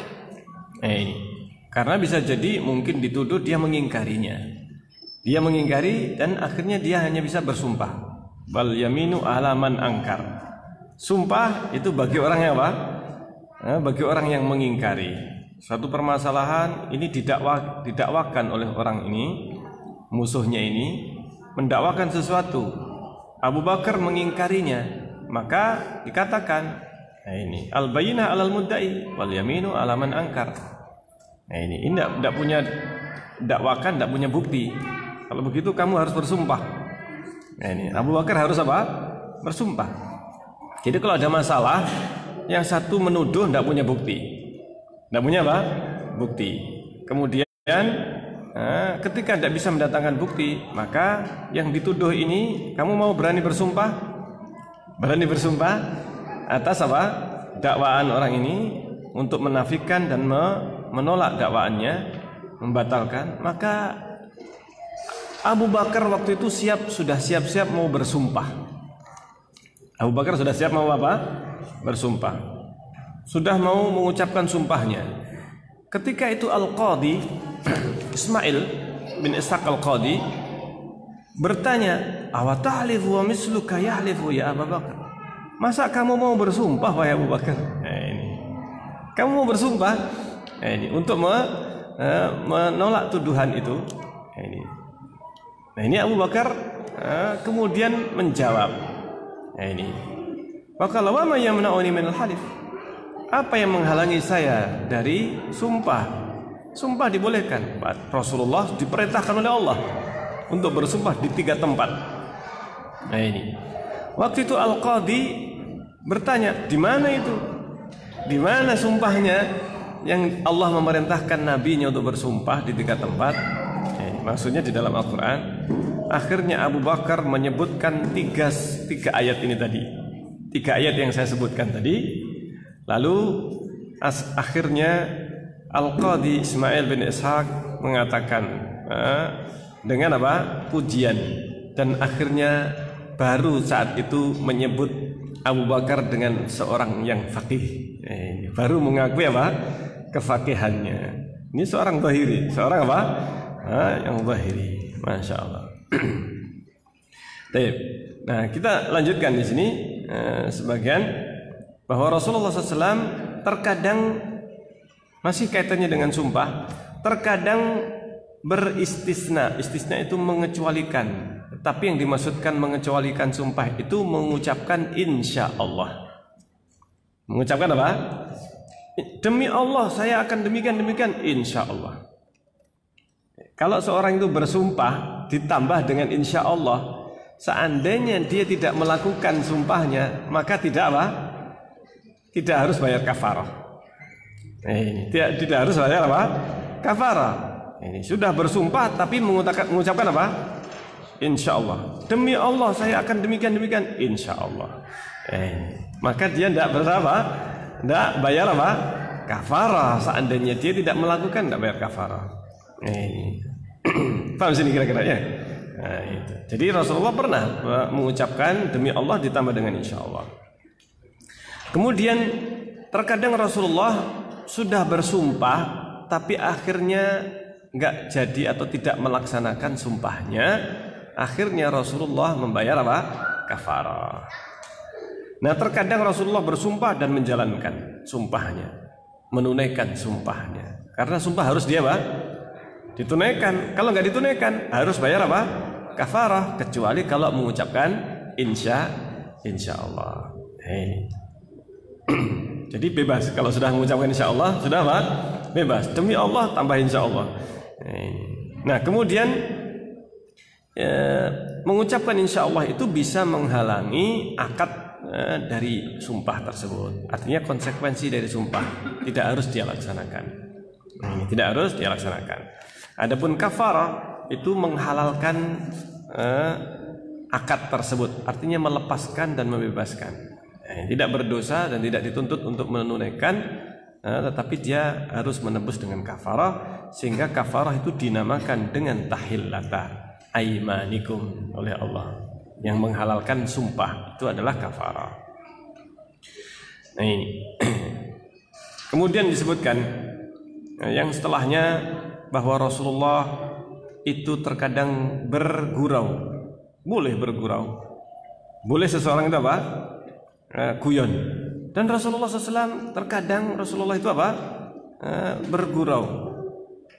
S1: Karena bisa jadi mungkin dituduh dia mengingkarinya. Dia mengingkari dan akhirnya dia hanya bisa bersumpah. Bal yaminu ala man angkar. Sumpah itu bagi orang yang apa? Bagi orang yang mengingkari suatu permasalahan ini, didakwakan oleh orang ini, musuhnya ini mendakwakan sesuatu, Abu Bakar mengingkarinya, maka dikatakan ini al-bayyinah 'alal mudda'i wal yaminu 'ala man angkar. Ini tidak punya dakwakan, tidak punya bukti. Kalau begitu kamu harus bersumpah. Ini Abu Bakar harus apa? Bersumpah. Jadi kalau ada masalah, yang satu menuduh tidak punya bukti, tidak punya apa? Bukti. Kemudian ketika tidak bisa mendatangkan bukti, maka yang dituduh ini, kamu mau berani bersumpah? Berani bersumpah atas apa? Dakwaan orang ini untuk menafikan dan menolak dakwaannya, membatalkan. Maka Abu Bakar waktu itu sudah siap-siap mau bersumpah. Abu Bakar sudah siap mau apa? Bersumpah. Sudah mau mengucapkan sumpahnya. Ketika itu Al-Qadi Ismail bin Ishaq Al-Qadi bertanya, "Awa ta'lifu wa misluka yahlifu ya Abu Bakar?" masa kamu mau bersumpah wahai Abu Bakar? Kamu mau bersumpah untuk menolak tuduhan itu. Nah ini Abu Bakar kemudian menjawab. Faqala wa ma yamna'uni minal halif? Apa yang menghalangi saya dari sumpah? Sumpah dibolehkan. Rasulullah diperintahkan oleh Allah untuk bersumpah di 3 tempat. Nah ini. Waktu itu Al-Qadhi bertanya, di mana itu? Di mana sumpahnya yang Allah memerintahkan nabinya untuk bersumpah di 3 tempat? Maksudnya di dalam Al-Quran. Akhirnya Abu Bakar menyebutkan 3 ayat ini tadi. 3 ayat yang saya sebutkan tadi. Lalu akhirnya Al-Qadhi Ismail bin Ishaq mengatakan dengan apa? Pujian. Dan akhirnya baru saat itu menyebut Abu Bakar dengan seorang yang faqih. Baru mengakui apa? Kefaqihannya. Ini seorang zahiri. Seorang apa? Yang zahiri. Masya Allah. Nah kita lanjutkan di sini sebagian bahwa Rasulullah SAW terkadang masih kaitannya dengan sumpah, terkadang beristisna. Istisna itu mengecualikan. Tapi yang dimaksudkan mengecualikan sumpah itu mengucapkan insya Allah. Mengucapkan apa? Demi Allah saya akan demikian insya Allah. Kalau seorang itu bersumpah ditambah dengan insya Allah, seandainya dia tidak melakukan sumpahnya, maka tidak apa? Tidak harus bayar kafarah. Tidak harus bayar apa? Kafarah. Ini sudah bersumpah tapi mengucapkan apa? Insya Allah. Demi Allah saya akan demikian insya Allah. Maka dia tidak berapa? Tidak bayar apa? Kafarah. Seandainya dia tidak melakukan, tidak bayar kafarah. Paham sini kira-kira ya? Nah, itu. Jadi Rasulullah pernah mengucapkan demi Allah ditambah dengan insya Allah. Kemudian terkadang Rasulullah sudah bersumpah tapi akhirnya nggak jadi atau tidak melaksanakan sumpahnya. Akhirnya Rasulullah membayar apa? Kafarah. Nah terkadang Rasulullah bersumpah dan menjalankan sumpahnya, menunaikan sumpahnya. Karena sumpah harus dia apa? Ditunaikan. Kalau nggak ditunaikan harus bayar apa? Kafarah. Kecuali kalau mengucapkan insya Allah. Jadi bebas. Kalau sudah mengucapkan insya Allah sudah apa? Bebas. Demi Allah tambah insya Allah. Nah kemudian mengucapkan insya Allah itu bisa menghalangi akad dari sumpah tersebut. Artinya konsekuensi dari sumpah tidak harus dia laksanakan. Tidak harus dia laksanakan. Adapun kafarah itu menghalalkan akad tersebut, artinya melepaskan dan membebaskan. Tidak berdosa dan tidak dituntut untuk menunaikan, tetapi dia harus menebus dengan kafarah, sehingga kafarah itu dinamakan dengan tahillata aimanikum oleh Allah. Yang menghalalkan sumpah itu adalah kafarah. Nah ini. Kemudian disebutkan yang setelahnya bahwa Rasulullah itu terkadang bergurau. Boleh bergurau. Boleh seseorang itu apa? Guyon. Dan Rasulullah SAW terkadang Rasulullah itu apa? Bergurau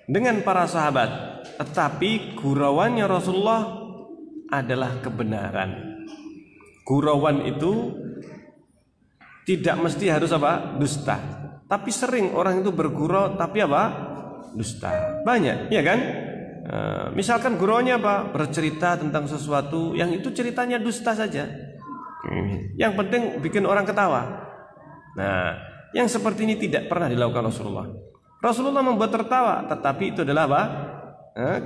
S1: dengan para sahabat. Tetapi gurauannya Rasulullah adalah kebenaran. Gurauan itu tidak mesti harus apa? Dusta. Tapi sering orang itu bergurau tapi apa? Dusta. Banyak, ya kan? Misalkan gurauannya apa? Bercerita tentang sesuatu yang itu ceritanya dusta saja. Yang penting bikin orang ketawa. Nah, yang seperti ini tidak pernah dilakukan Rasulullah. Rasulullah membuat tertawa, tetapi itu adalah apa?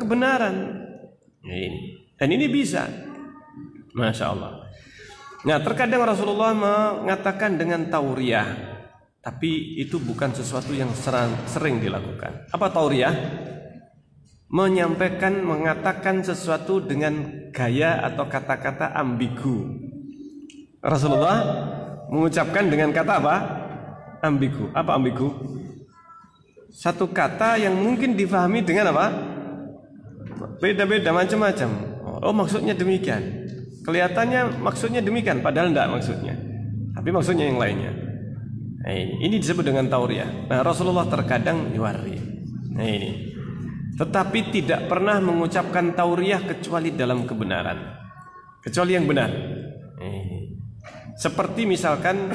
S1: Kebenaran. Dan ini bisa. Masya Allah. Nah terkadang Rasulullah mengatakan dengan tauriyah, tapi itu bukan sesuatu yang sering dilakukan. Apa tauriyah? Menyampaikan, mengatakan sesuatu dengan gaya atau kata-kata ambigu. Rasulullah mengucapkan dengan kata apa? Ambigu. Apa ambigu? Satu kata yang mungkin difahami dengan apa? Beda-beda macam-macam. Oh maksudnya demikian. Kelihatannya maksudnya demikian, padahal enggak maksudnya. tapi maksudnya yang lainnya. Nah, ini disebut dengan tauriyah. Nah, Rasulullah terkadang yuwarri. Nah, ini. Tetapi tidak pernah mengucapkan tauriyah kecuali dalam kebenaran. Kecuali yang benar. Seperti misalkan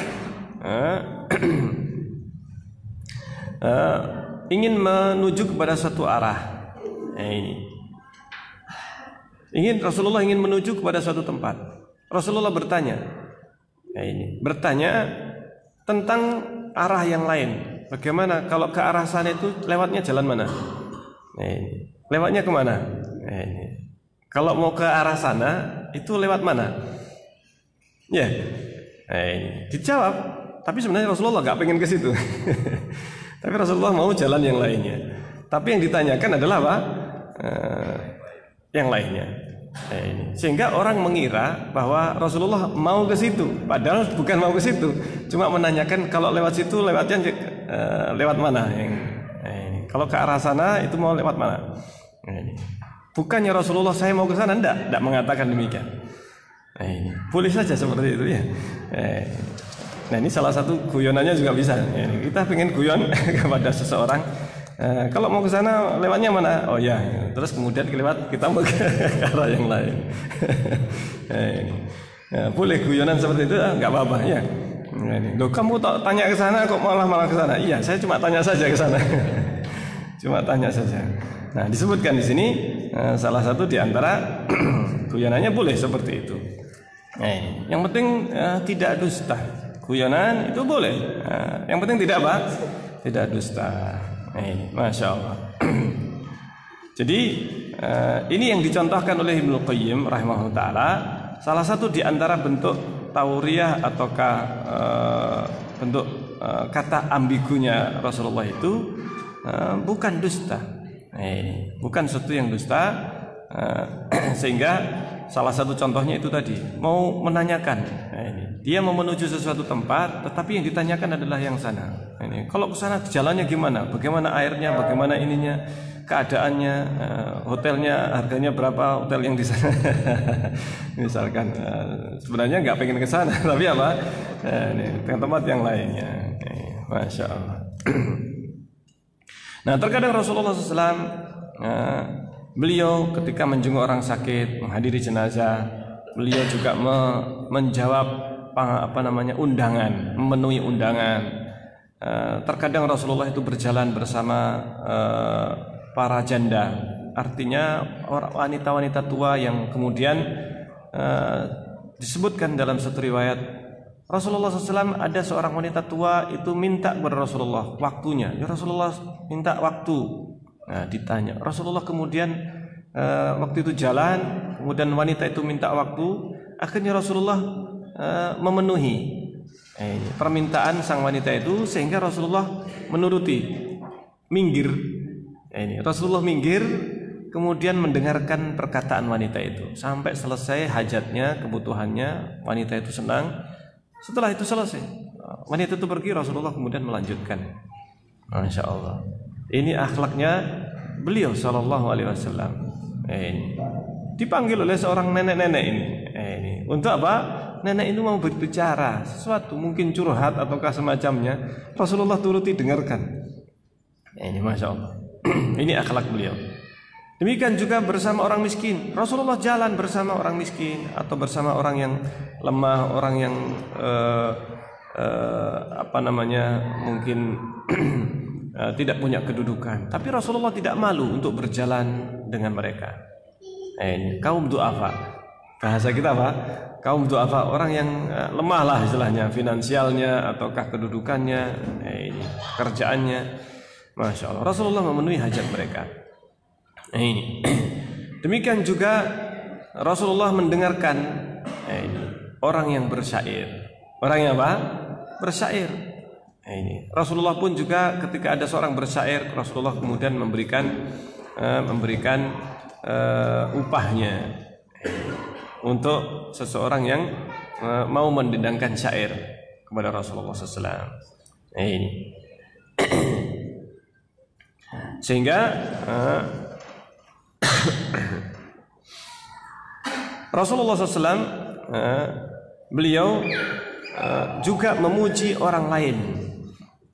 S1: ingin menuju kepada suatu arah. Rasulullah ingin menuju kepada suatu tempat. Rasulullah bertanya tentang arah yang lain. Bagaimana kalau ke arah sana itu lewatnya jalan mana? Lewatnya kemana? Kalau mau ke arah sana itu lewat mana? Ya, dijawab. Tapi sebenarnya Rasulullah nggak pengen ke situ. Tapi Rasulullah mau jalan yang lainnya. Tapi yang ditanyakan adalah apa? Yang lainnya. Sehingga orang mengira bahwa Rasulullah mau ke situ, padahal bukan mau ke situ, cuma menanyakan kalau lewat situ lewatnya lewat mana. Kalau ke arah sana itu mau lewat mana? Bukannya Rasulullah saya mau ke sana, tidak mengatakan demikian. Boleh saja seperti itu ya. Nah, ini salah satu guyonannya juga bisa. Kita pengen guyon kepada seseorang. Kalau mau ke sana lewatnya mana? Oh ya, terus kemudian kita mau ke arah yang lain. Boleh guyonan seperti itu, nggak apa-apa ya. Loh, kamu tanya ke sana kok malah ke sana? Iya, saya cuma tanya saja ke sana. Cuma tanya saja. Nah, disebutkan di sini salah satu di antara guyonannya boleh seperti itu. Yang penting tidak dusta. Guyonan itu boleh. Yang penting tidak apa? Tidak dusta. Masya Allah. Jadi ini yang dicontohkan oleh Ibnu Qayyim rahimahullah taala. Salah satu di antara bentuk tauriyah ataukah bentuk kata ambigunya Rasulullah itu bukan dusta. Bukan sesuatu yang dusta. Sehingga salah satu contohnya itu tadi mau menanyakan. Dia mau menuju sesuatu tempat, tetapi yang ditanyakan adalah yang sana. Kalau ke sana jalannya gimana? Bagaimana airnya? Bagaimana ininya? Keadaannya? Hotelnya harganya berapa? Hotel yang di sana? Misalkan sebenarnya nggak pengen ke sana, tapi apa? Ke tempat yang lainnya. Masya Allah. Nah, terkadang Rasulullah SAW beliau ketika menjenguk orang sakit, menghadiri jenazah, beliau juga menjawab undangan, memenuhi undangan. Terkadang Rasulullah itu berjalan bersama para janda, artinya wanita-wanita tua yang kemudian disebutkan dalam satu riwayat Rasulullah SAW ada seorang wanita tua itu minta kepada Rasulullah waktunya. Ya Rasulullah minta waktu. Nah, ditanya. Rasulullah kemudian waktu itu jalan, kemudian wanita itu minta waktu. Akhirnya Rasulullah memenuhi permintaan sang wanita itu sehingga Rasulullah menuruti, minggir. Rasulullah minggir, kemudian mendengarkan perkataan wanita itu sampai selesai hajatnya, kebutuhannya. Wanita itu senang. Setelah itu selesai, wanita itu pergi. Rasulullah kemudian melanjutkan. Masya Allah. Ini akhlaknya beliau Shallallahu Alaihi Wasallam. Dipanggil oleh seorang nenek-nenek ini. Untuk apa? Nenek itu mau berbicara sesuatu, mungkin curhat ataukah semacamnya. Rasulullah turuti dengarkan. Ini Masya Allah. Ini akhlak beliau. Demikian juga bersama orang miskin. Rasulullah jalan bersama orang miskin atau bersama orang yang lemah, orang yang mungkin tidak punya kedudukan. Tapi Rasulullah tidak malu untuk berjalan dengan mereka. Kaum du'afa. Bahasa kita apa? Kaum du'afa, orang yang lemah lah istilahnya, finansialnya ataukah kedudukannya, kerjaannya. Masya Allah. Rasulullah memenuhi hajat mereka. Demikian juga Rasulullah mendengarkan orang yang bersyair. Orang yang apa? Bersyair. Rasulullah pun juga ketika ada seorang bersyair, Rasulullah kemudian memberikan upahnya untuk seseorang yang mau mendendangkan syair kepada Rasulullah SAW. Sehingga Rasulullah SAW beliau juga memuji orang lain.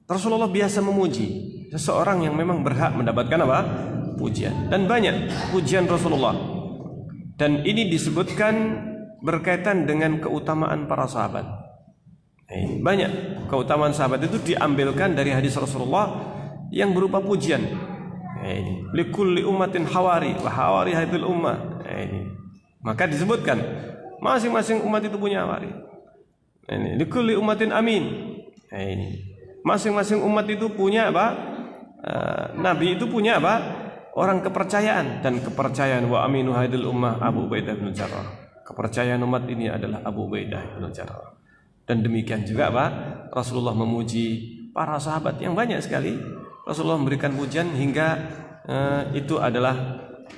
S1: Rasulullah biasa memuji seseorang yang memang berhak mendapatkan apa? Pujian. Dan banyak pujian Rasulullah. Dan ini disebutkan berkaitan dengan keutamaan para sahabat. Banyak keutamaan sahabat itu diambilkan dari hadis Rasulullah yang berupa pujian. Likulli ummatin hawari wa hawari hadil ummah. Maka disebutkan masing-masing umat itu punya hawari. Likulli ummatin amin. Masing-masing umat itu punya apa? Nabi itu punya apa? Orang kepercayaan, dan kepercayaan wa aminu hadil ummah Abu Ubaidah bin Jarrah. Kepercayaan umat ini adalah Abu Ubaidah bin Jarrah. Dan demikian juga apa? Rasulullah memuji para sahabat yang banyak sekali. Rasulullah memberikan pujian hingga itu adalah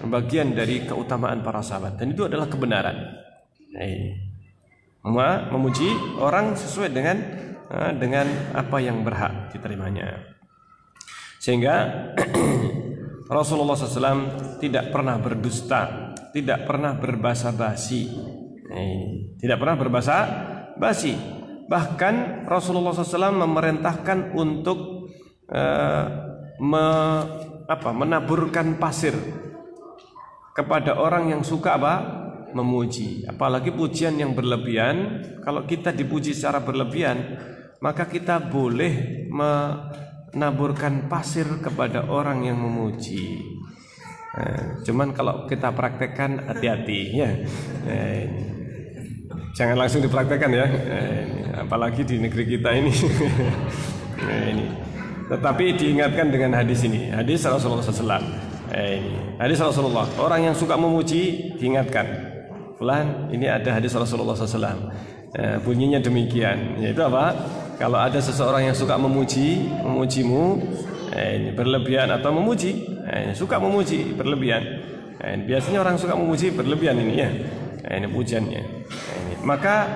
S1: bagian dari keutamaan para sahabat, dan itu adalah kebenaran. Memuji orang sesuai dengan apa yang berhak diterimanya. Sehingga Rasulullah SAW tidak pernah berdusta, tidak pernah berbahasa basi, tidak pernah berbahasa basi. Bahkan Rasulullah SAW memerintahkan untuk menaburkan pasir kepada orang yang suka apa? Memuji. Apalagi pujian yang berlebihan. Kalau kita dipuji secara berlebihan, maka kita boleh menaburkan pasir kepada orang yang memuji. Cuman kalau kita praktekkan hati-hati ya. Jangan langsung dipraktekkan ya. Apalagi di negeri kita ini. Tetapi diingatkan dengan hadis ini, hadis Rasulullah SAW. Hadis Rasulullah, orang yang suka memuji diingatkan. Fulan, ini ada hadis Rasulullah SAW. Bunyinya demikian. Yaitu apa? Kalau ada seseorang yang suka memujimu, berlebihan atau memuji, suka memuji berlebihan. Biasanya orang suka memuji berlebihan ini ya. Ini pujiannya. Maka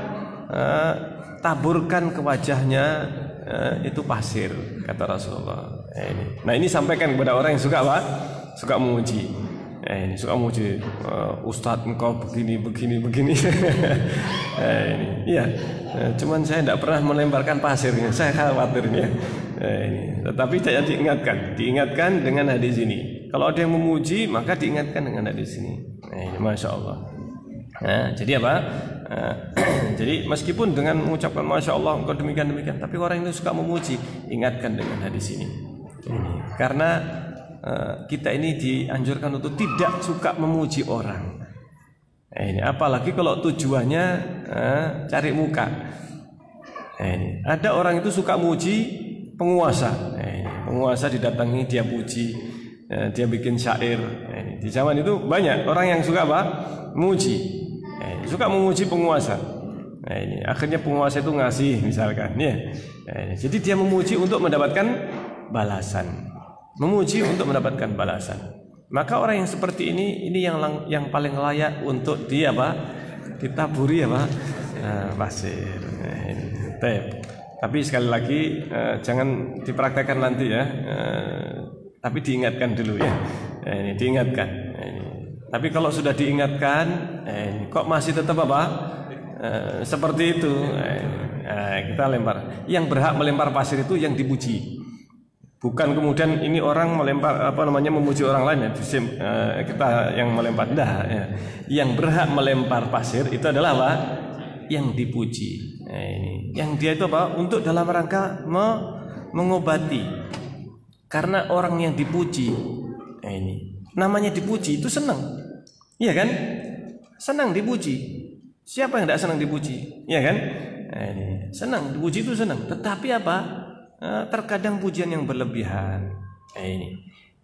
S1: taburkan ke wajahnya itu pasir, kata Rasulullah. Nah ini sampaikan kepada orang yang suka apa? Suka memuji. Ini suka memuji, Ustadz engkau begini. Iya. Cuman saya tidak pernah melemparkan pasirnya. Saya khawatirnya. Tetapi saya diingatkan dengan hadis ini. Kalau ada yang memuji, maka diingatkan dengan hadis ini. Masya Allah. Jadi apa? Jadi meskipun dengan mengucapkan Masya Allah engkau demikian, tapi orang itu suka memuji, ingatkan dengan hadis ini. Karena kita ini dianjurkan untuk tidak suka memuji orang. Apalagi kalau tujuannya cari muka. Ada orang itu suka muji penguasa. Penguasa didatangi, dia puji, dia bikin syair. Di zaman itu banyak orang yang suka apa? Memuji. Suka memuji penguasa. Akhirnya penguasa itu ngasih misalkan ya. Jadi dia memuji untuk mendapatkan balasan. Memuji untuk mendapatkan balasan. Maka orang yang seperti ini yang paling layak untuk dia apa? Ditaburi apa? Pasir. Tapi sekali lagi jangan dipraktekkan nanti ya. Tapi diingatkan dulu ya. Diingatkan. Tapi kalau sudah diingatkan, kok masih tetap apa? Seperti itu, kita lempar. Yang berhak melempar pasir itu yang dipuji. Bukan kemudian ini orang melempar memuji orang lain ya. Kita yang melempar. Nah, ya. Yang berhak melempar pasir itu adalah apa? Yang dipuji. Yang dia itu apa? Untuk dalam rangka mengobati. Karena orang yang dipuji, namanya dipuji itu senang, iya kan? Senang dipuji. Siapa yang tidak senang dipuji, iya kan? Senang dipuji itu senang. Tetapi apa? Terkadang pujian yang berlebihan,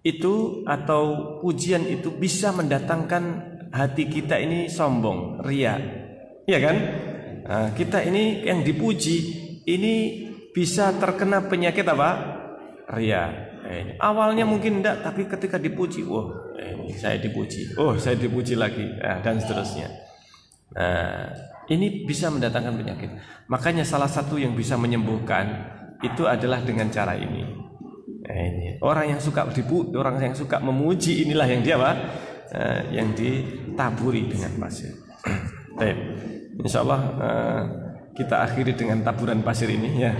S1: itu atau pujian itu bisa mendatangkan hati kita ini sombong, ria, iya kan? Kita ini yang dipuji ini bisa terkena penyakit apa? Ria. Awalnya mungkin enggak, tapi ketika dipuji, saya dipuji, saya dipuji lagi, dan seterusnya. Ini bisa mendatangkan penyakit. Makanya salah satu yang bisa menyembuhkan itu adalah dengan cara ini. Orang yang suka memuji inilah yang dia apa? Yang ditaburi dengan pasir. Insyaallah
S2: kita akhiri dengan taburan pasir ini ya.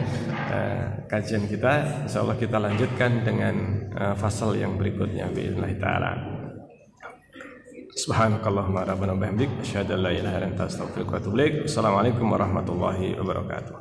S2: Kajian kita insyaallah kita lanjutkan dengan fasal yang berikutnya biiznillah taala. Subhanakallahumma rabbana bihamdik asyhadu an la ilaha illa anta astaghfiruka wa atubu ilaik. Assalamualaikum warahmatullahi wabarakatuh.